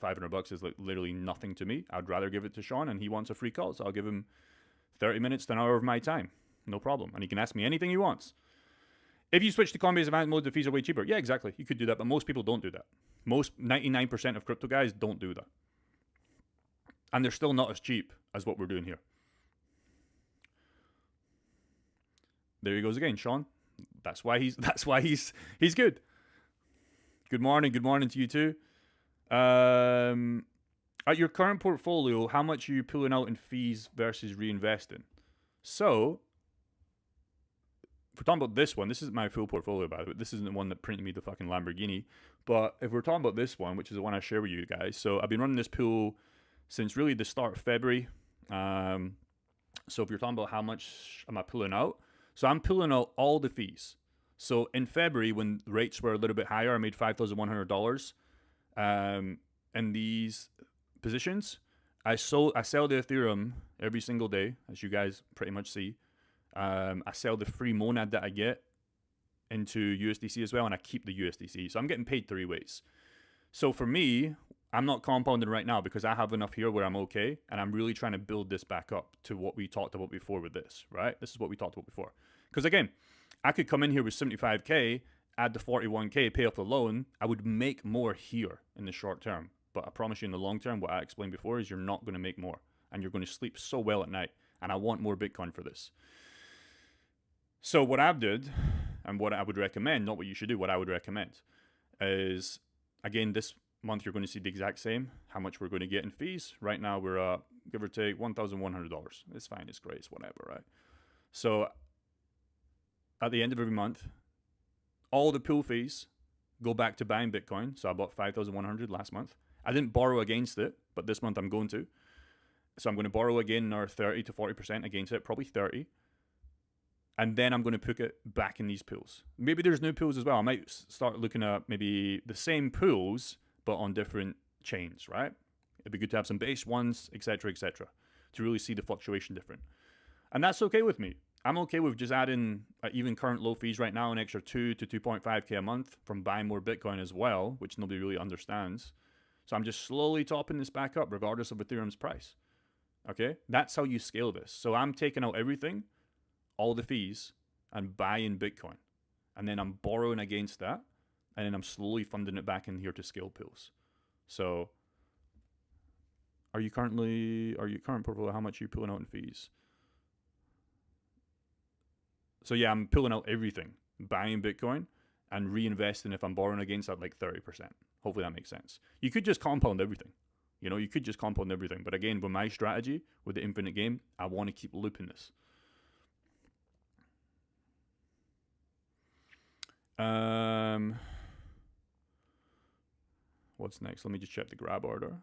$500 is like literally nothing to me. I'd rather give it to Sean, and he wants a free call, so I'll give him 30 minutes to an hour of my time. No problem. And he can ask me anything he wants. If you switch to Coinbase Advanced Mode, the fees are way cheaper. Yeah, exactly. You could do that, but most people don't do that. Most 99% of crypto guys don't do that. And they're still not as cheap as what we're doing here. There he goes again, Sean. That's why he's good. Good morning to you too. At your current portfolio, how much are you pulling out in fees versus reinvesting? So, if we're talking about this one, this isn't my full portfolio, by the way. This isn't the one that printed me the fucking Lamborghini. But if we're talking about this one, which is the one I share with you guys, so I've been running this pool since really the start of February. So if you're talking about how much am I pulling out, so I'm pulling out all the fees. So in February, when rates were a little bit higher, I made $5,100 in these positions. I sell the Ethereum every single day, as you guys pretty much see. I sell the free monad that I get into USDC as well, and I keep the USDC. So I'm getting paid 3 ways. So for me, I'm not compounding right now because I have enough here where I'm okay, and I'm really trying to build this back up to what we talked about before with this, right? This is what we talked about before. Because again, I could come in here with 75K, add the 41K, pay off the loan. I would make more here in the short term. But I promise you, in the long term, what I explained before is you're not going to make more, and you're going to sleep so well at night. And I want more Bitcoin for this. So what I've did, and what I would recommend, not what you should do, what I would recommend is, again, this month you're going to see the exact same, how much we're going to get in fees. Right now we're give or take $1,100. It's fine, it's great, it's whatever, right? So at the end of every month, all the pool fees go back to buying Bitcoin. So I bought 5,100 last month. I didn't borrow against it, but this month I'm going to. So I'm going to borrow again another 30 to 40% against it, probably 30. And then I'm going to put it back in these pools. Maybe there's new pools as well. I might start looking at maybe the same pools, but on different chains, right? It'd be good to have some base ones, etc., to really see the fluctuation different. And that's okay with me. I'm okay with just adding, even current low fees right now, an extra 2 to 2.5K a month from buying more Bitcoin as well, which nobody really understands. So I'm just slowly topping this back up regardless of Ethereum's price. Okay? That's how you scale this. So I'm taking out everything, all the fees, and buying Bitcoin. And then I'm borrowing against that, and then I'm slowly funding it back in here to scale pools. So are you current portfolio, how much are you pulling out in fees? So yeah, I'm pulling out everything, buying Bitcoin and reinvesting if I'm borrowing against that, like 30%. Hopefully that makes sense. You could just compound everything. You know, you could just compound everything. But again, with my strategy, with the infinite game, I want to keep looping this. What's next? Let me just check the grab order.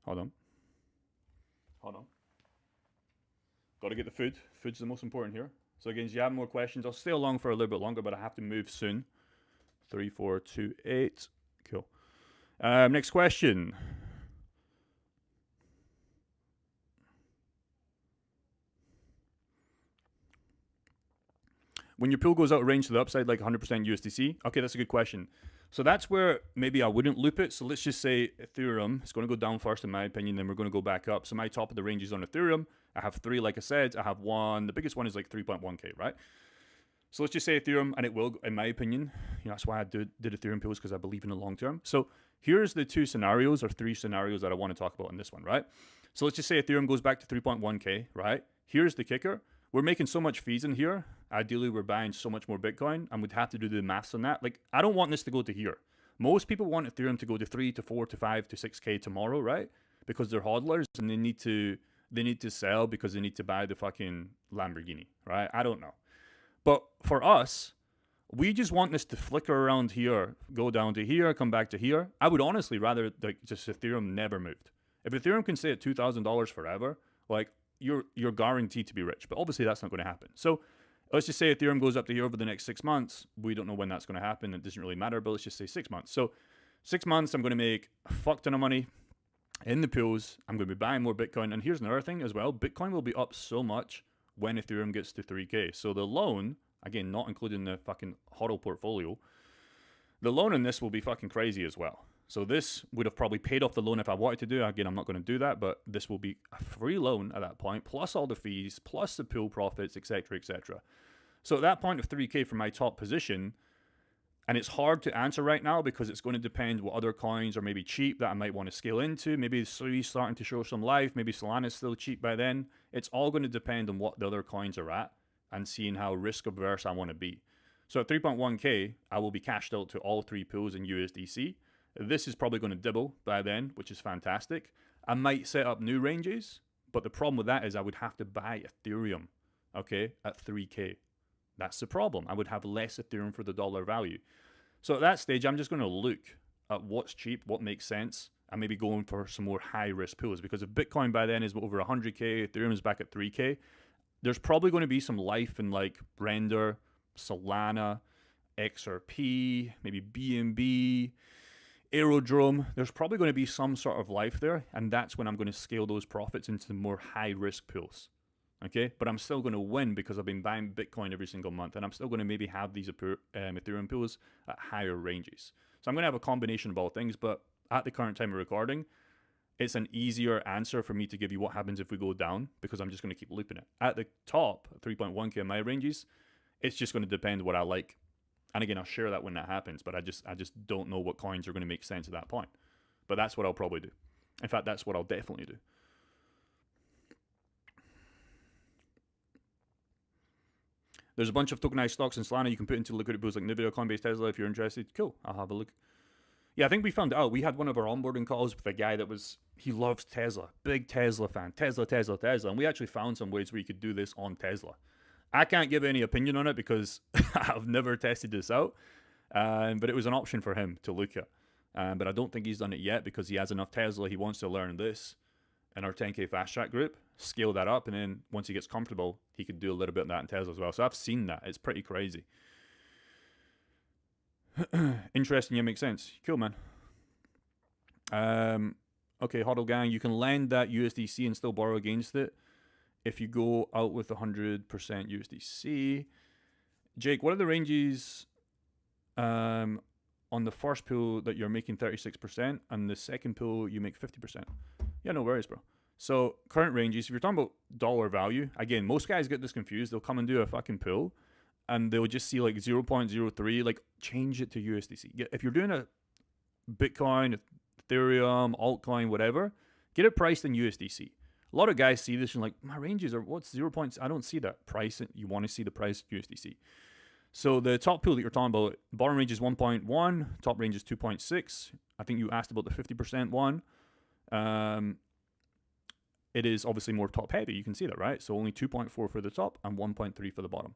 Hold on. Got to get the food. Food's the most important here. So again, if you have more questions, I'll stay along for a little bit longer, but I have to move soon. 3, 4, 2, 8. Cool. Next question. When your pool goes out of range to the upside, like 100% USDC, okay, that's a good question. So that's where maybe I wouldn't loop it. So let's just say Ethereum is going to go down first, in my opinion, then we're going to go back up. So my top of the range is on Ethereum. I have 3, like I said. I have 1. The biggest one is like 3.1K, right? So let's just say Ethereum, and it will, in my opinion, you know, that's why I did Ethereum pools, because I believe in the long term. So here's the 2 scenarios or 3 scenarios that I want to talk about in this one, right? So let's just say Ethereum goes back to 3.1K, right? Here's the kicker. We're making so much fees in here. Ideally, we're buying so much more Bitcoin, and we'd have to do the maths on that. Like, I don't want this to go to here. Most people want Ethereum to go to 3 to 4 to 5 to 6K tomorrow, right? Because they're hodlers and they need to sell because they need to buy the fucking Lamborghini, right? I don't know. But for us, we just want this to flicker around here, go down to here, come back to here. I would honestly rather like just Ethereum never moved. If Ethereum can stay at $2,000 forever, like you're guaranteed to be rich. But obviously that's not going to happen. So let's just say Ethereum goes up to here over the next 6 months. We don't know when that's going to happen. It doesn't really matter, but let's just say 6 months. So 6 months, I'm going to make a fuck ton of money in the pools. I'm going to be buying more Bitcoin. And here's another thing as well. Bitcoin will be up so much when Ethereum gets to 3K. So the loan, again, not including the fucking HODL portfolio, the loan in this will be fucking crazy as well. So this would have probably paid off the loan if I wanted to do it. Again, I'm not going to do that, but this will be a free loan at that point, plus all the fees, plus the pool profits, etc., etc. So at that point of 3K for my top position, and it's hard to answer right now because it's going to depend what other coins are maybe cheap that I might want to scale into. Maybe Sui starting to show some life. Maybe Solana's still cheap by then. It's all going to depend on what the other coins are at and seeing how risk averse I want to be. So at 3.1K, I will be cashed out to all 3 pools in USDC. This is probably going to dibble by then, which is fantastic. I might set up new ranges, but the problem with that is I would have to buy Ethereum, okay, at 3K. That's the problem. I would have less Ethereum for the dollar value. So at that stage, I'm just going to look at what's cheap, what makes sense, and maybe going for some more high-risk pools. Because if Bitcoin by then is over 100K, Ethereum is back at 3K, there's probably going to be some life in like Render, Solana, XRP, maybe BNB, Aerodrome. There's probably going to be some sort of life there, and that's when I'm going to scale those profits into more high-risk pools. Okay, but I'm still going to win because I've been buying Bitcoin every single month, and I'm still going to maybe have these Ethereum pools at higher ranges. So I'm going to have a combination of all things, but at the current time of recording, it's an easier answer for me to give you what happens if we go down because I'm just going to keep looping it. At the top, 3.1K of my ranges, it's just going to depend what I like. And again, I'll share that when that happens, but I just don't know what coins are going to make sense at that point. But that's what I'll probably do. In fact, that's what I'll definitely do. There's a bunch of tokenized stocks in Solana you can put into liquidity pools like Nvidia, Coinbase, Tesla if you're interested. Cool, I'll have a look. Yeah, I think we found out. We had one of our onboarding calls with a guy that he loves Tesla. Big Tesla fan. Tesla. And we actually found some ways where you could do this on Tesla. I can't give any opinion on it because I've never tested this out. But it was an option for him to look at. But I don't think he's done it yet because he has enough Tesla. He wants to learn this in our 10K fast track group, scale that up, and then once he gets comfortable, he could do a little bit of that in Tesla as well. So I've seen that. It's pretty crazy. Interesting, yeah, makes sense. Cool, man. Okay, HODL gang, you can lend that USDC and still borrow against it if you go out with 100% USDC. Jake, what are the ranges on the first pool that you're making 36% and the second pool you make 50%? Yeah, no worries, bro. So current ranges, if you're talking about dollar value, again, most guys get this confused. They'll come and do a fucking pool and they'll just see like 0.03, like change it to USDC. If you're doing a Bitcoin, Ethereum, altcoin, whatever, get it priced in USDC. A lot of guys see this and like, my ranges are, what's 0. I don't see that price. You want to see the price USDC. So the top pool that you're talking about, bottom range is 1.1, top range is 2.6. I think you asked about the 50% one. It is obviously more top heavy. You can see that, right? So only 2.4 for the top and 1.3 for the bottom.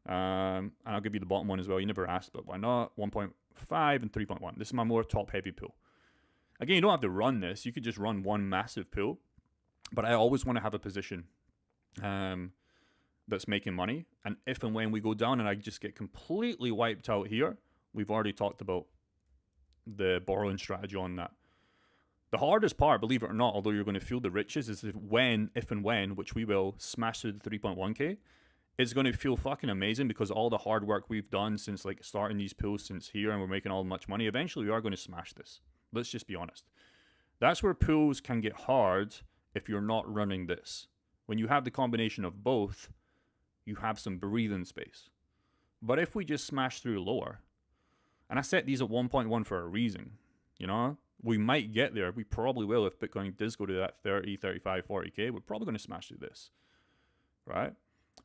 And I'll give you the bottom one as well. You never asked, but why not? 1.5 and 3.1. This is my more top heavy pool. Again, you don't have to run this. You could just run one massive pool. But I always want to have a position that's making money. And if and when we go down and I just get completely wiped out here, we've already talked about the borrowing strategy on that. The hardest part, believe it or not, although you're going to feel the riches, is if and when, which we will, smash through the 3.1K, it's going to feel fucking amazing because all the hard work we've done since like starting these pools since here and we're making all much money, eventually we are going to smash this. Let's just be honest. That's where pools can get hard if you're not running this. When you have the combination of both, you have some breathing space. But if we just smash through lower, and I set these at 1.1 for a reason, you know, we might get there. We probably will if Bitcoin does go to that 30, 35, 40K. We're probably going to smash through this, right?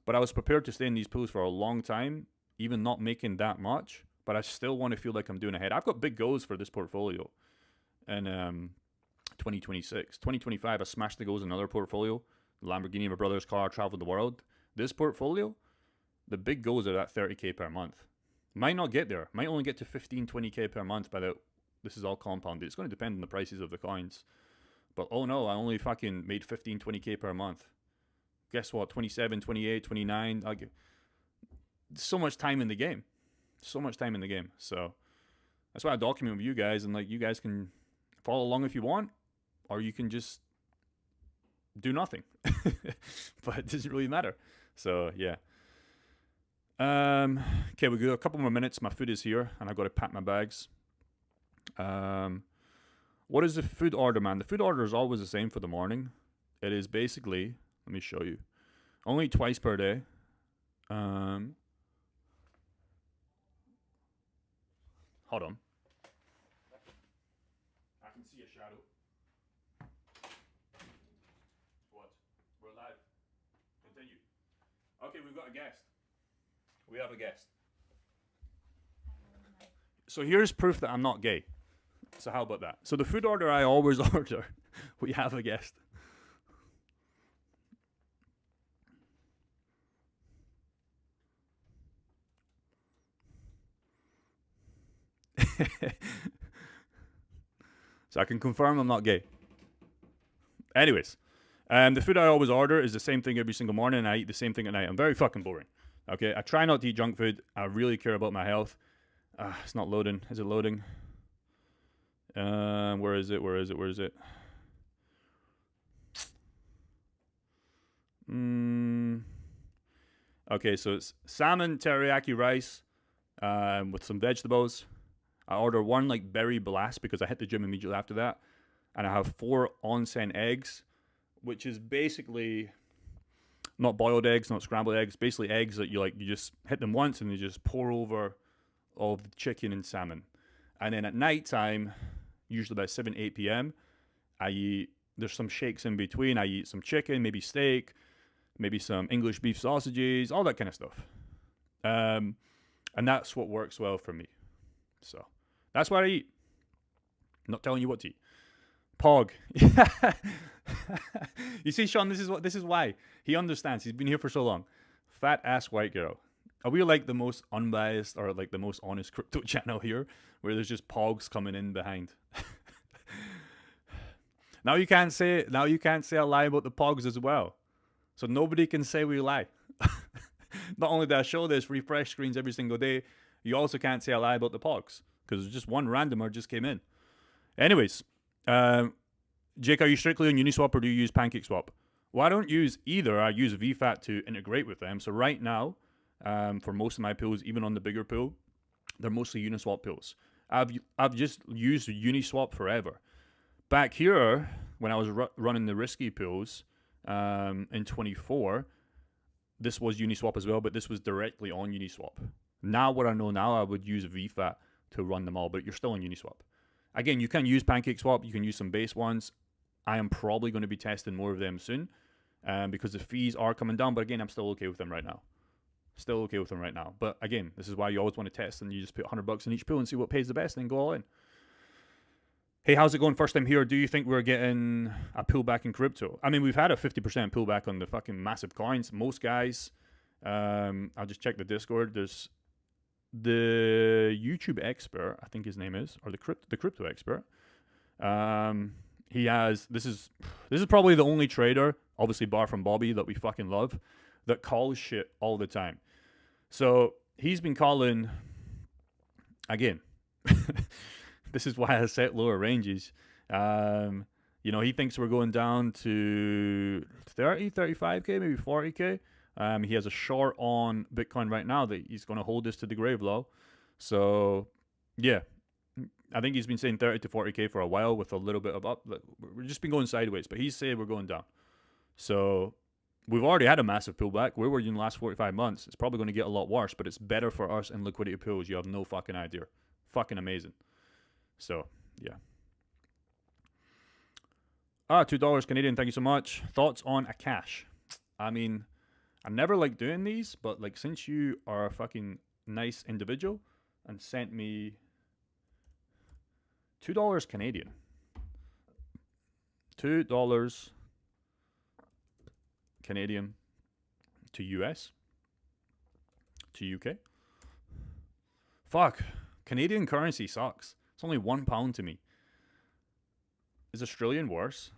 But I was prepared to stay in these pools for a long time, even not making that much. But I still want to feel like I'm doing ahead. I've got big goals for this portfolio in 2026. 2025, I smashed the goals in another portfolio. The Lamborghini, my brother's car, traveled the world. This portfolio, the big goals are that 30K per month. Might not get there. Might only get to 15, 20K per month by the... This is all compounded. It's going to depend on the prices of the coins. But oh no, I only fucking made 15, 20K per month. Guess what? 27, 28, 29. So much time in the game. So much time in the game. So that's why I document with you guys. And like, you guys can follow along if you want. Or you can just do nothing. But it doesn't really matter. So yeah. Okay, we got a couple more minutes. My food is here. And I've got to pack my bags. What is the food order, man? The food order is always the same for the morning. It is basically, let me show you, only twice per day. Hold on. I can see a shadow. What? We're live. Continue. Okay, we've got a guest. We have a guest. So here's proof that I'm not gay. So how about that? So the food order I always order, we have a guest. So I can confirm I'm not gay. Anyways, the food I always order is the same thing every single morning, and I eat the same thing at night. I'm very fucking boring. Okay, I try not to eat junk food. I really care about my health. It's not loading. Is it loading? Where is it? Okay, so it's salmon teriyaki rice with some vegetables. I order one like berry blast because I hit the gym immediately after that. And I have 4 onsen eggs, which is basically not boiled eggs, not scrambled eggs, basically eggs that you just hit them once and you just pour over of the chicken and salmon. And then at night time, usually about 7, 8 p.m., there's some shakes in between. I eat some chicken, maybe steak, maybe some English beef sausages, all that kind of stuff. And that's what works well for me. So that's what I eat. I'm not telling you what to eat. Pog. You see, Sean, this is why. He understands. He's been here for so long. Fat ass white girl. Are we like the most unbiased or like the most honest crypto channel here, where there's just pogs coming in behind? Now you can't say a lie about the pogs as well. So nobody can say we lie. Not only do I show this refresh screens every single day, you also can't say a lie about the pogs because just one randomer just came in. Anyways, Jake, are you strictly on Uniswap or do you use PancakeSwap? Well, I don't use either. I use VFAT to integrate with them. So right now, for most of my pools, even on the bigger pool, they're mostly Uniswap pools. I've just used Uniswap forever. Back here, when I was running the risky pools in 24, this was Uniswap as well, but this was directly on Uniswap. Now, what I know now, I would use VFAT to run them all, but you're still on Uniswap. Again, you can use PancakeSwap. You can use some base ones. I am probably going to be testing more of them soon because the fees are coming down. But again, I'm still okay with them right now. But again, this is why you always want to test and you just put $100 in each pool and see what pays the best and then go all in. Hey, how's it going? First time here. Do you think we're getting a pullback in crypto? I mean, we've had a 50% pullback on the fucking massive coins. Most guys, I'll just check the Discord. There's the YouTube expert, I think his name is, or the crypto expert. He has, this is probably the only trader, obviously bar from Bobby, that we fucking love, that calls shit all the time. So he's been calling, again, this is why I set lower ranges. He thinks we're going down to 30, 35K, maybe 40K. He has a short on Bitcoin right now that he's going to hold this to the grave low. So, yeah. I think he's been saying 30 to 40K for a while with a little bit of up. We've just been going sideways, but he's saying we're going down. So, we've already had a massive pullback. Where were you in the last 45 months? It's probably going to get a lot worse, but it's better for us in liquidity pools. You have no fucking idea. Fucking amazing. So, yeah. $2 Canadian. Thank you so much. Thoughts on a cash? I mean, I never like doing these, but like since you are a fucking nice individual and sent me $2 Canadian. $2 Canadian to US to UK. Fuck. Canadian currency sucks. It's only £1 to me. Is Australian worse?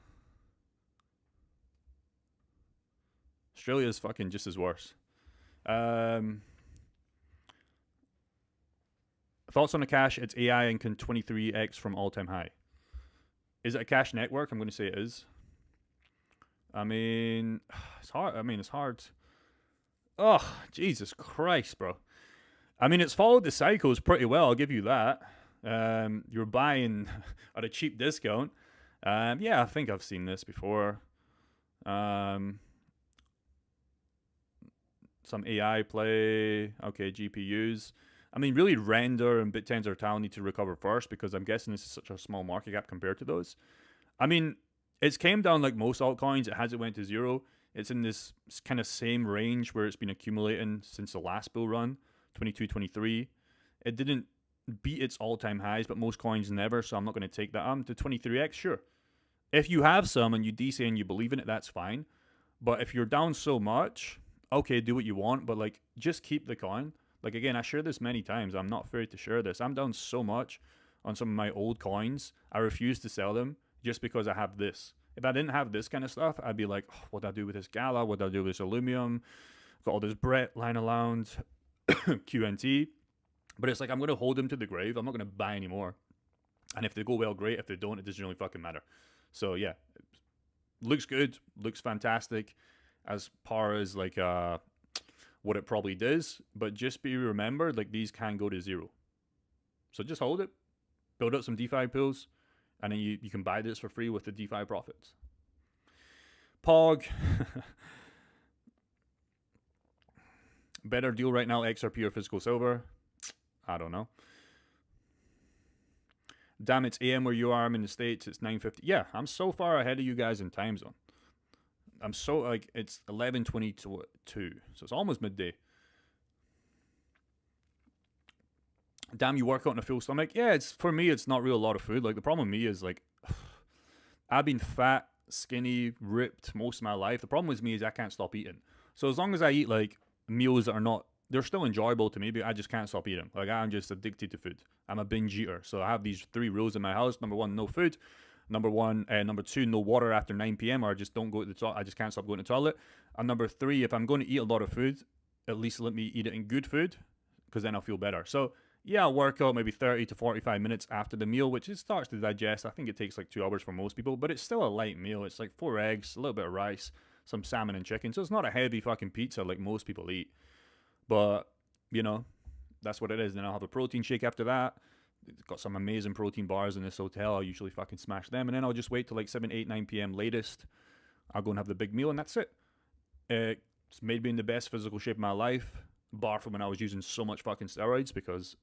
Australia is fucking just as worse. Thoughts on the cash? It's AI and can 23x from all-time high. Is it a cash network? I'm going to say it is. I mean, it's hard. It's hard. Oh, Jesus Christ, bro. I mean, it's followed the cycles pretty well. I'll give you that. You're buying at a cheap discount. Yeah, I think I've seen this before. Some AI play. Okay, GPUs. I mean, really, Render and BitTensor Tau need to recover first because I'm guessing this is such a small market cap compared to those. I mean, it's came down like most altcoins. It hasn't went to zero. It's in this kind of same range where it's been accumulating since the last bull run, 22, 23. It didn't beat its all-time highs, but most coins never, so I'm not going to take that. To 23x, sure. If you have some and you DC and you believe in it, that's fine. But if you're down so much, okay, do what you want, but like just keep the coin. Like again, I shared this many times. I'm not afraid to share this. I'm down so much on some of my old coins. I refuse to sell them just because I have this. If I didn't have this kind of stuff, I'd be like, oh, what do I do with this Gala? What do I do with this Illumium? Got all this Brett lying around, QNT. But it's like, I'm going to hold them to the grave. I'm not going to buy anymore. And if they go well, great. If they don't, it doesn't really fucking matter. So yeah, looks good. Looks fantastic as far as like what it probably does. But just be remembered, like these can go to zero. So just hold it. Build up some DeFi pools. And then you can buy this for free with the DeFi profits. Pog. Better deal right now, XRP or physical silver? I don't know. Damn, it's AM where you are. I'm in the States. It's 9:50. Yeah, I'm so far ahead of you guys in time zone. I'm so, like, it's 11:22, so it's almost midday. Damn, you work out on a full stomach? Yeah, it's, for me, it's not really a lot of food. Like, the problem with me is, like, I've been fat, skinny, ripped most of my life. The problem with me is I can't stop eating. So as long as I eat, like, meals that are not, they're still enjoyable to me, but I just can't stop eating. Like, I'm just addicted to food. I'm a binge eater. So I have these 3 rules in my house. Number 1, no food. Number 2, no water after 9 p.m. or I just don't go to the toilet. I just can't stop going to the toilet. And number 3, if I'm going to eat a lot of food, at least let me eat it in good food, because then I'll feel better. So yeah, I'll work out maybe 30 to 45 minutes after the meal, which it starts to digest. I think it takes like 2 hours for most people, but it's still a light meal. It's like 4 eggs, a little bit of rice, some salmon and chicken. So it's not a heavy fucking pizza like most people eat. But, you know, that's what it is. Then I'll have a protein shake after that. It's got some amazing protein bars in this hotel. I'll usually fucking smash them. And then I'll just wait till like 7, 8, 9 p.m. latest. I'll go and have the big meal, and that's it. It's made me in the best physical shape of my life, bar from when I was using so much fucking steroids, because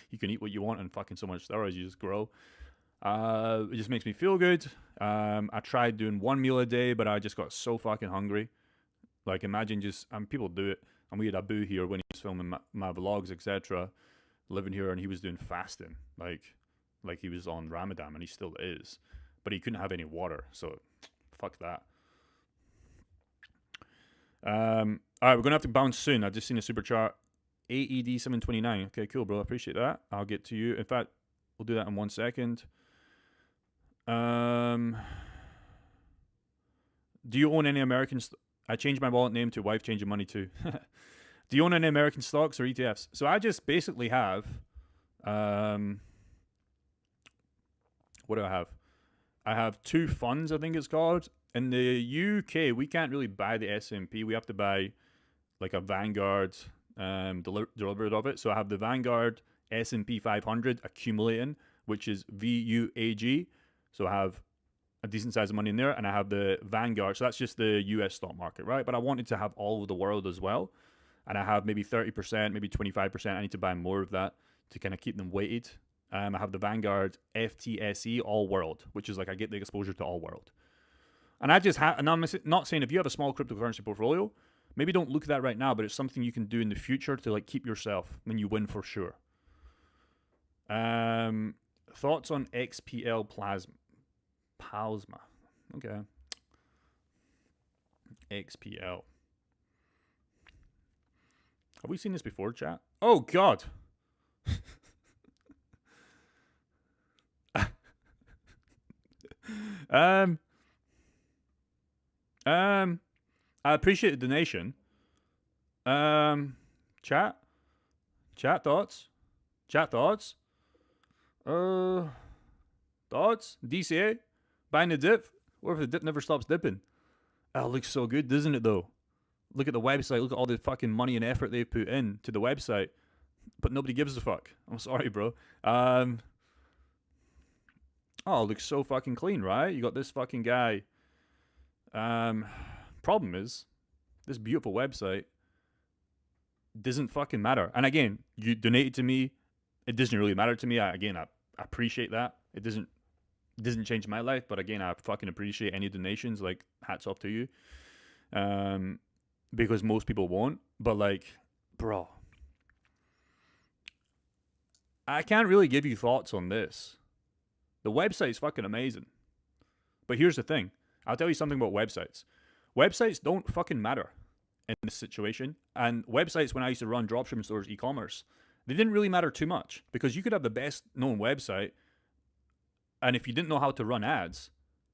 you can eat what you want and fucking so much steroids, you just grow. It just makes me feel good. I tried doing 1 meal a day, but I just got so fucking hungry. Like, imagine just, people do it. And we had Abu here when he was filming my vlogs, etc., living here, and he was doing fasting. Like he was on Ramadan, and he still is. But he couldn't have any water, so fuck that. Alright, we're gonna have to bounce soon. I just seen a super chart. AED 729. Okay, cool, bro. I appreciate that. I'll get to you. In fact, we'll do that in 1 second. Do you own any American? I changed my wallet name to wife changing money too. Do you own any American stocks or ETFs? So I just basically have. What do I have? I have 2 funds, I think it's called. In the UK, we can't really buy the S&P. We have to buy like a Vanguard delivered of it. So I have the Vanguard S&P 500 accumulating, which is VUAG. So I have a decent size of money in there, and I have the Vanguard. So that's just the US stock market, right? But I wanted to have all of the world as well. And I have maybe 30%, maybe 25%. I need to buy more of that to kind of keep them weighted. I have the Vanguard FTSE All World, which is like I get the exposure to all world. And I just have, and I'm not saying if you have a small cryptocurrency portfolio, maybe don't look at that right now, but it's something you can do in the future to like keep yourself when you win for sure. Thoughts on XPL Plasma? Okay. XPL. Have we seen this before, chat? Oh, God. I appreciate the donation. Chat thoughts? Thoughts? Thoughts? DCA? Buying the dip? What if the dip never stops dipping? Oh, it looks so good, doesn't it, though? Look at the website. Look at all the fucking money and effort they've put in to the website. But nobody gives a fuck. I'm sorry, bro. Oh, it looks so fucking clean, right? You got this fucking guy. Problem is, this beautiful website doesn't fucking matter. And again, you donated to me. It doesn't really matter to me. I appreciate that. It doesn't change my life. But again, I fucking appreciate any donations. Like, hats off to you. Because most people won't. But like, bro, I can't really give you thoughts on this. The website's fucking amazing. But here's the thing. I'll tell you something about websites. Websites don't fucking matter in this situation. And websites, when I used to run dropshipping stores, e-commerce, they didn't really matter too much. Because you could have the best known website, and if you didn't know how to run ads,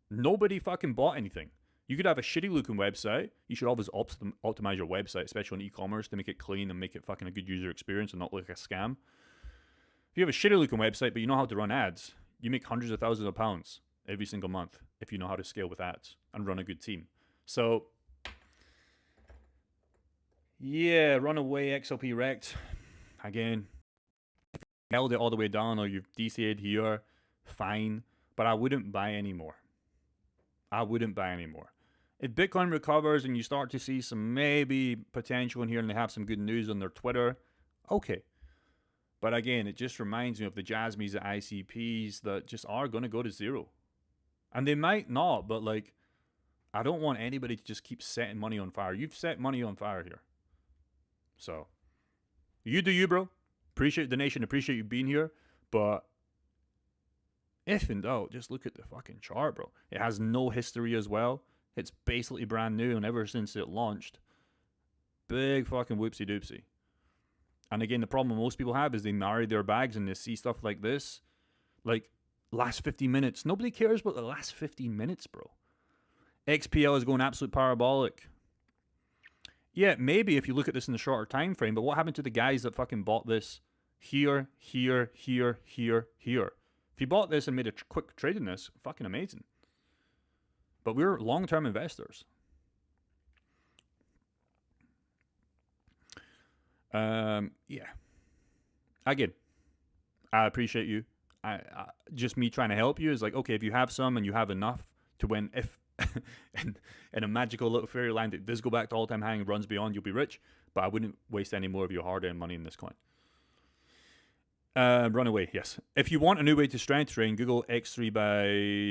nobody fucking bought anything. You could have a shitty looking website. You should always optimize your website, especially on e-commerce, to make it clean and make it fucking a good user experience and not look like a scam. If you have a shitty looking website, but you know how to run ads, you make hundreds of thousands of pounds every single month if you know how to scale with ads and run a good team. So, yeah, runaway XLP wrecked. Again, held it all the way down, or you've DCA'd here, fine. But I wouldn't buy anymore. If Bitcoin recovers and you start to see some maybe potential in here and they have some good news on their Twitter, okay. But again, it just reminds me of the Jasmines, the ICPs that just are going to go to zero. And they might not, but like, I don't want anybody to just keep setting money on fire. You've set money on fire here. So, you do you, bro. Appreciate the donation, appreciate you being here. But if in doubt, just look at the fucking chart, bro. It has no history as well. It's basically brand new, and ever since it launched, big fucking whoopsie doopsie. And again, the problem most people have is they marry their bags and they see stuff like this. Like, last 15 minutes. Nobody cares about the last 15 minutes, bro. XPL is going absolute parabolic. Yeah, maybe if you look at this in the shorter time frame, but what happened to the guys that fucking bought this here, here, here, here, here? If you bought this and made a quick trade in this, fucking amazing. But we're long-term investors. Yeah. Again, I appreciate you. I just me trying to help you is like, okay, if you have some and you have enough to win, if in a magical little fairyland it does go back to all-time high and runs beyond, you'll be rich. But I wouldn't waste any more of your hard-earned money in this coin. Runaway, yes. If you want a new way to strength train, Google X3 by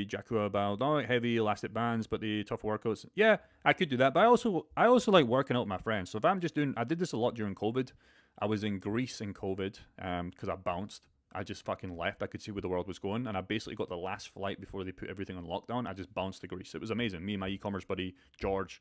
Jakua Baldonic, heavy elastic bands, but the tough workouts. Yeah, I could do that, but I also like working out with my friends. So if I'm just doing, I did this a lot during COVID. I was in Greece in COVID because I bounced. I just fucking left. I could see where the world was going, and I basically got the last flight before they put everything on lockdown. I just bounced to Greece. It was amazing. Me and my e-commerce buddy George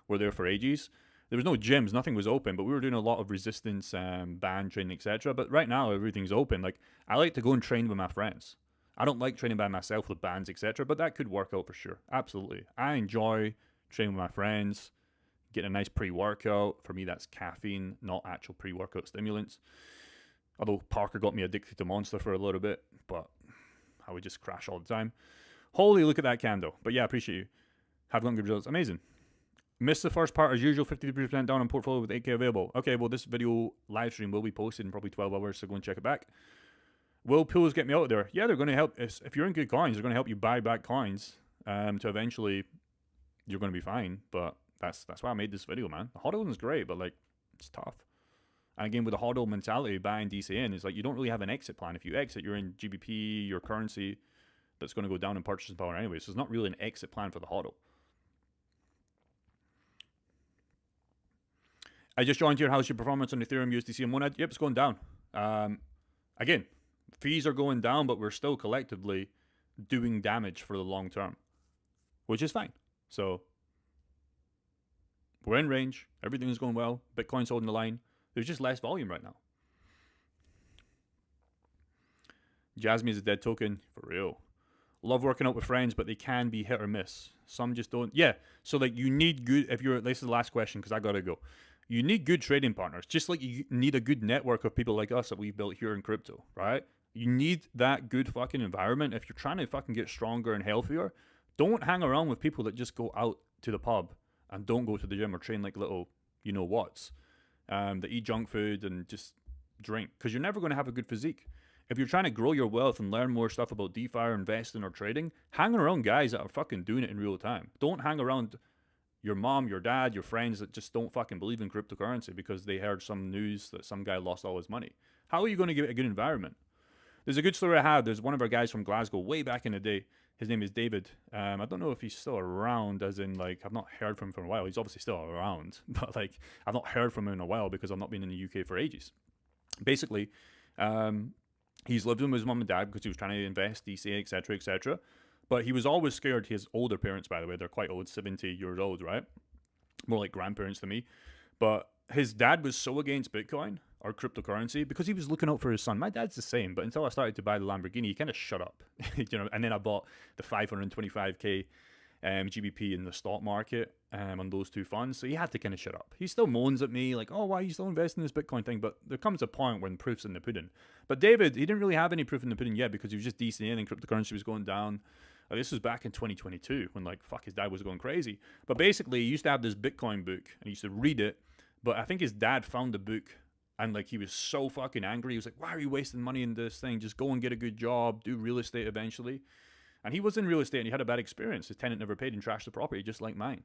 were there for ages. There was no gyms, nothing was open, but we were doing a lot of resistance, band training, etc. But right now, everything's open. Like, I like to go and train with my friends. I don't like training by myself with bands, etc. But that could work out for sure. Absolutely. I enjoy training with my friends, getting a nice pre-workout. For me, that's caffeine, not actual pre-workout stimulants. Although Parker got me addicted to Monster for a little bit, but I would just crash all the time. Holy, look at that candle. But yeah, I appreciate you. Have gotten good results. Amazing. Missed the first part as usual, 53% down on portfolio with 8K available. Okay, well, this video live stream will be posted in probably 12 hours, so go and check it back. Will pools get me out of there? Yeah, they're going to help. If you're in good coins, they're going to help you buy back coins to eventually, you're going to be fine. But that's why I made this video, man. The hodling is great, but like, it's tough. And again, with the hodl mentality, buying DCN, is like you don't really have an exit plan. If you exit, you're in GBP, your currency, that's going to go down in purchasing power anyway. So it's not really an exit plan for the hodl. I just joined here. How's your performance on Ethereum, USDC, and Monad? Yep, it's going down. Again, fees are going down, but we're still collectively doing damage for the long term, which is fine. So we're in range. Everything is going well. Bitcoin's holding the line. There's just less volume right now. Jasmine is a dead token. For real. Love working out with friends, but they can be hit or miss. Some just don't. Yeah. So like you need good, if you're, this is the last question because I got to go. You need good trading partners, just like you need a good network of people like us that we've built here in crypto, right? You need that good fucking environment. If you're trying to fucking get stronger and healthier, don't hang around with people that just go out to the pub and don't go to the gym or train like little, you know whats, that eat junk food and just drink, because you're never going to have a good physique. If you're trying to grow your wealth and learn more stuff about DeFi or investing or trading, hang around guys that are fucking doing it in real time. Don't hang around your mom, your dad, your friends that just don't fucking believe in cryptocurrency because they heard some news that some guy lost all his money. How are you going to get a good environment? There's a good story I have. There's one of our guys from Glasgow way back in the day. His name is David. I don't know if he's still around, as in, like, I've not heard from him for a while. He's obviously still around, but, like, I've not heard from him in a while because I've not been in the UK for ages. Basically, he's lived with his mum and dad because he was trying to invest, DC, etc., etc., but he was always scared. His older parents, by the way, they're quite old, 70 years old, right? More like grandparents to me. But his dad was so against Bitcoin or cryptocurrency because he was looking out for his son. My dad's the same, but until I started to buy the Lamborghini, he kind of shut up, you know. And then I bought the 525k GBP in the stock market on those two funds, so he had to kind of shut up. He still moans at me like, "Oh, why are you still investing in this Bitcoin thing?" But there comes a point when proof's in the pudding. But David, he didn't really have any proof in the pudding yet because he was just DCing and cryptocurrency was going down. This was back in 2022 when, like, fuck, his dad was going crazy. But basically, he used to have this Bitcoin book and he used to read it. But I think his dad found the book and, like, he was so fucking angry. He was like, "Why are you wasting money in this thing? Just go and get a good job, do real estate eventually." And he was in real estate and he had a bad experience. His tenant never paid and trashed the property, just like mine.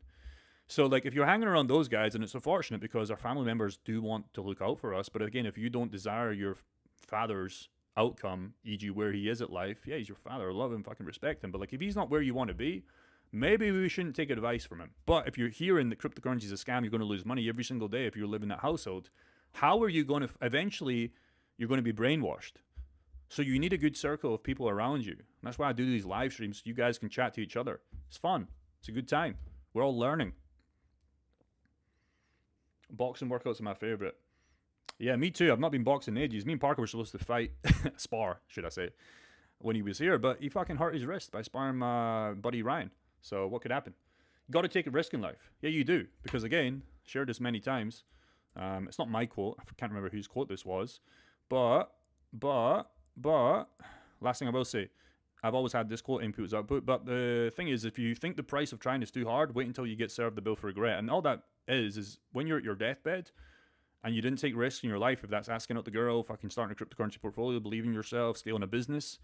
So, like, if you're hanging around those guys, and it's unfortunate because our family members do want to look out for us. But again, if you don't desire your father's outcome, e.g., where he is at life, yeah, he's your father. Love him, fucking respect him. But like, if he's not where you want to be, maybe we shouldn't take advice from him. But if you're hearing that cryptocurrency is a scam, you're going to lose money every single day if you live in that household. How are you going to eventually? You're going to be brainwashed. So you need a good circle of people around you. And that's why I do these live streams. So you guys can chat to each other. It's fun. It's a good time. We're all learning. Boxing workouts are my favorite. Yeah, me too. I've not been boxing in ages. Me and Parker were supposed to fight, spar, should I say, when he was here. But he fucking hurt his wrist by sparring my buddy Ryan. So what could happen? You got to take a risk in life. Yeah, you do. Because again, shared this many times. It's not my quote. I can't remember whose quote this was. But, last thing I will say, I've always had this quote, input is output. But the thing is, if you think the price of trying is too hard, wait until you get served the bill for regret. And all that is when you're at your deathbed and you didn't take risks in your life, if that's asking out the girl, fucking starting a cryptocurrency portfolio, believing in yourself, scaling a business,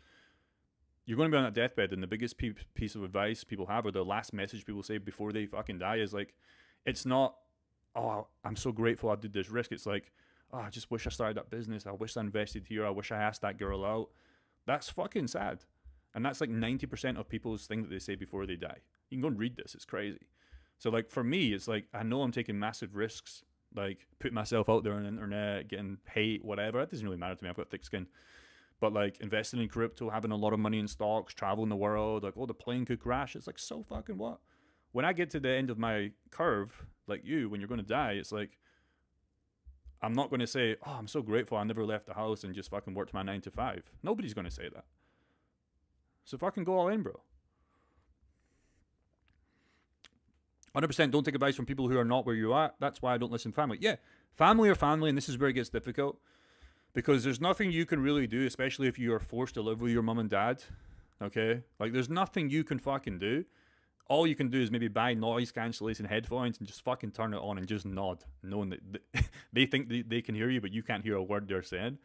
you're going to be on that deathbed. And the biggest piece of advice people have, or the last message people say before they fucking die, is like, it's not, oh, I'm so grateful I did this risk. It's like, oh, I just wish I started that business. I wish I invested here. I wish I asked that girl out. That's fucking sad. And that's like 90% of people's thing that they say before they die. You can go and read this. It's crazy. So like for me, it's like, I know I'm taking massive risks, like putting myself out there on the internet, getting hate, whatever. It doesn't really matter to me. I've got thick skin. But like investing in crypto, having a lot of money in stocks, traveling the world, like, oh, the plane could crash. It's like, so fucking what? When I get to the end of my curve, like you, when you're going to die, it's like, I'm not going to say, oh, I'm so grateful I never left the house and just fucking worked my 9 to 5. Nobody's going to say that. So fucking go all in, bro. 100% don't take advice from people who are not where you are. That's why I don't listen to family. Yeah, family are family, and this is where it gets difficult. Because there's nothing you can really do, especially if you are forced to live with your mum and dad. Okay? Like, there's nothing you can fucking do. All you can do is maybe buy noise cancellation headphones and just fucking turn it on and just nod, knowing that they think they can hear you, but you can't hear a word they're saying.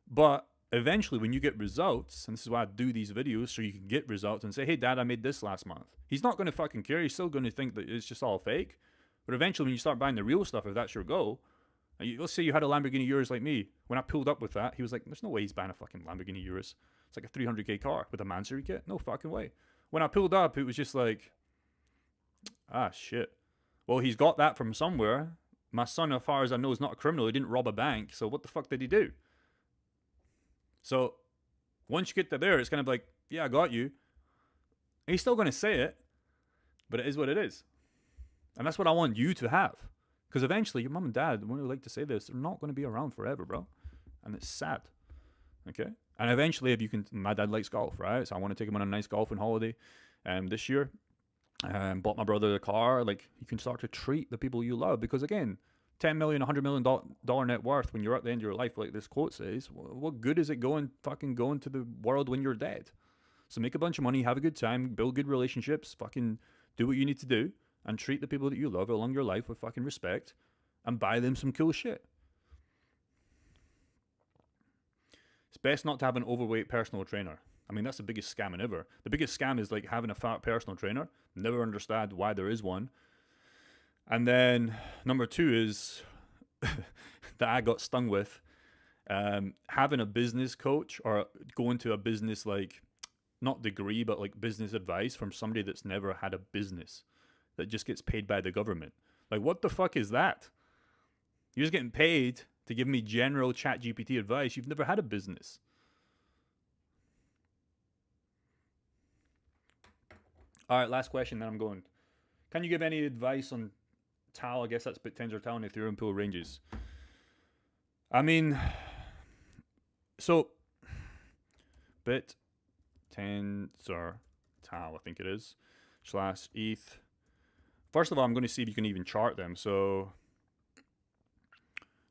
But eventually, when you get results, and this is why I do these videos, so you can get results and say, hey, Dad, I made this last month. He's not going to fucking care. He's still going to think that it's just all fake. But eventually, when you start buying the real stuff, if that's your goal, let's say you had a Lamborghini Urus like me. When I pulled up with that, he was like, there's no way he's buying a fucking Lamborghini Urus. It's like a 300k car with a Mansory kit. No fucking way. When I pulled up, it was just like, ah, shit. Well, he's got that from somewhere. My son, as far as I know, is not a criminal. He didn't rob a bank. So what the fuck did he do? So once you get to there, it's kind of like, yeah, I got you. And he's still going to say it, but it is what it is. And that's what I want you to have. Because eventually, your mom and dad, when we like to say this, they're not going to be around forever, bro. And it's sad. Okay? And eventually, if you can, my dad likes golf, right? So I want to take him on a nice golfing holiday this year. Bought my brother a car. Like, you can start to treat the people you love. Because again, $10 million, $100 million net worth when you're at the end of your life, like this quote says, what good is it fucking going to the world when you're dead? So make a bunch of money, have a good time, build good relationships, fucking do what you need to do, and treat the people that you love along your life with fucking respect, and buy them some cool shit. It's best not to have an overweight personal trainer. I mean, that's the biggest scam ever. The biggest scam is like having a fat personal trainer. Never understand why there is one. And then number 2 is that I got stung with, having a business coach or going to a business, like, not degree, but like business advice from somebody that's never had a business, that just gets paid by the government. Like, what the fuck is that? You're just getting paid to give me general chat GPT advice. You've never had a business. All right, last question, then I'm going. Can you give any advice on TAL? I guess that's Tensor TAL and Ethereum pool ranges. I mean, so Tensor TAL, I think it is, / ETH. First of all, I'm going to see if you can even chart them. So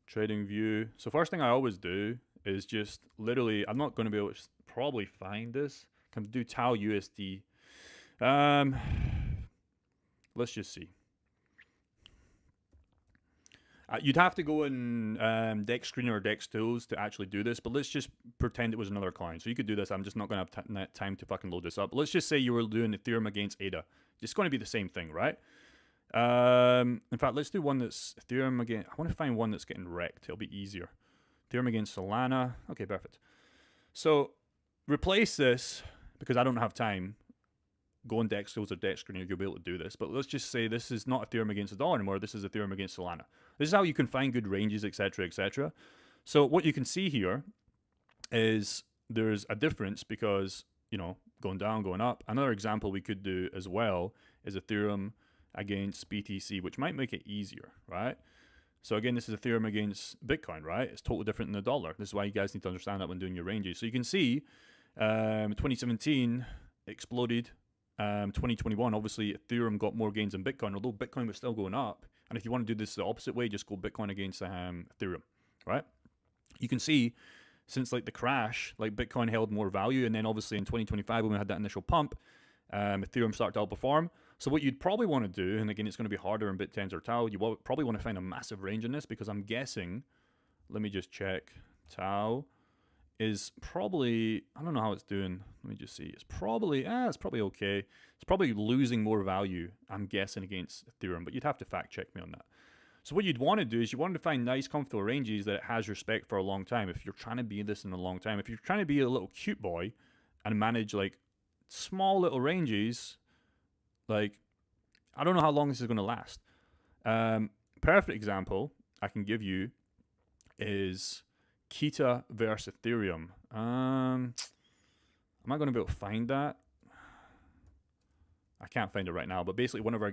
trading view. So first thing I always do is just literally, I'm not going to be able to probably find this. Can do TAL USD. Let's just see. You'd have to go in Dex Screener or Dex Tools to actually do this, but let's just pretend it was another coin. So you could do this. I'm just not going to have time to fucking load this up. Let's just say you were doing Ethereum against ADA. It's going to be the same thing, right? In fact, let's do one that's Ethereum again. I want to find one that's getting wrecked. It'll be easier Ethereum against Solana. Okay, perfect. So replace this, because I don't have time. Go on DexTools or DexScreener, you'll be able to do this. But let's just say this is not Ethereum against the dollar anymore. This is Ethereum against Solana. This is how you can find good ranges, etc., etc. So what you can see here is there's a difference because, you know, going down, going up. Another example we could do as well is Ethereum against BTC, which might make it easier, right? So again, this is Ethereum against Bitcoin, right? It's totally different than the dollar. This is why you guys need to understand that when doing your ranges. So you can see 2017 exploded. 2021, obviously, Ethereum got more gains than Bitcoin, although Bitcoin was still going up. And if you want to do this the opposite way, just go Bitcoin against Ethereum, right? You can see since like the crash, like Bitcoin held more value. And then obviously in 2025, when we had that initial pump, Ethereum started to outperform. So what you'd probably want to do, and again, it's going to be harder in BitTens or Tau, you probably want to find a massive range in this, because I'm guessing, let me just check, Tau is probably, I don't know how it's doing. Let me just see. It's probably okay. It's probably losing more value, I'm guessing, against Ethereum, but you'd have to fact check me on that. So what you'd want to do is you want to find nice, comfortable ranges that it has respect for a long time. If you're trying to be this in a long time, if you're trying to be a little cute boy and manage like small little ranges, like, I don't know how long this is going to last. Perfect example I can give you is Kita versus Ethereum. Am I going to be able to find that? I can't find it right now, but basically two of our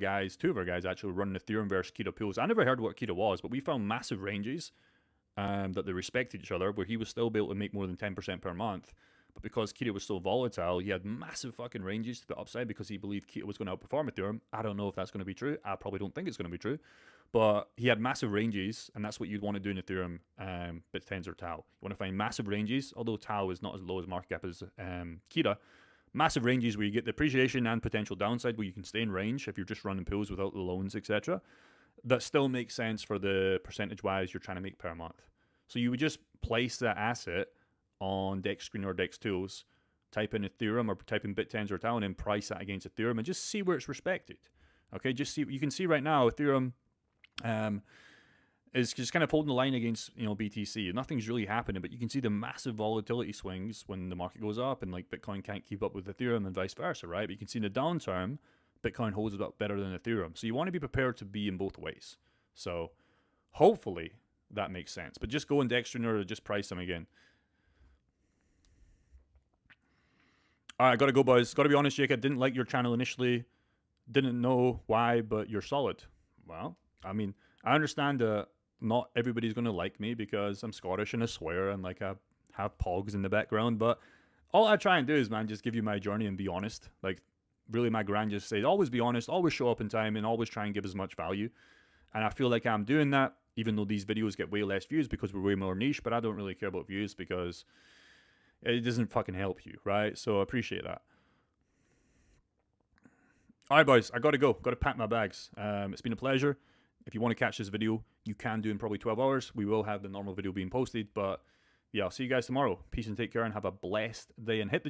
guys actually run Ethereum versus Kita pools. I never heard what Kita was, but we found massive ranges that they respected each other, where he was still able to make more than 10% per month. But because Kita was so volatile, he had massive fucking ranges to the upside because he believed Kita was going to outperform Ethereum. I don't know if that's going to be true. I probably don't think it's going to be true. But he had massive ranges, and that's what you'd want to do in Ethereum, BitTens or Tau. You want to find massive ranges, although Tau is not as low as market cap as Kita. Massive ranges where you get the appreciation and potential downside, where you can stay in range if you're just running pools without the loans, etc. That still makes sense for the percentage-wise you're trying to make per month. So you would just place that asset on DexScreener or DexTools, type in Ethereum or type in BitTens or Tau, and then price that against Ethereum and just see where it's respected. Okay, just see. You can see right now Ethereum is just kind of holding the line against, you know, BTC. Nothing's really happening, but you can see the massive volatility swings when the market goes up, and like Bitcoin can't keep up with Ethereum and vice versa, right? But you can see in the downturn, Bitcoin holds it up better than Ethereum. So you want to be prepared to be in both ways. So hopefully that makes sense. But just go in DexScreener or just price them again. All right, gotta go, boys. Gotta be honest, Jake, I didn't like your channel initially. Didn't know why, but you're solid. Well, I mean, I understand that not everybody's gonna like me because I'm Scottish and I swear and like I have pogs in the background. But all I try and do is, man, just give you my journey and be honest. Like, really, my grand just says, always be honest, always show up in time, and always try and give as much value. And I feel like I'm doing that, even though these videos get way less views because we're way more niche. But I don't really care about views because it doesn't fucking help you, right? So I appreciate that. All right, boys, I gotta go. Gotta pack my bags. It's been a pleasure. If you want to catch this video, you can do in probably 12 hours. We will have the normal video being posted, but yeah, I'll see you guys tomorrow. Peace and take care, and have a blessed day, and hit the gym.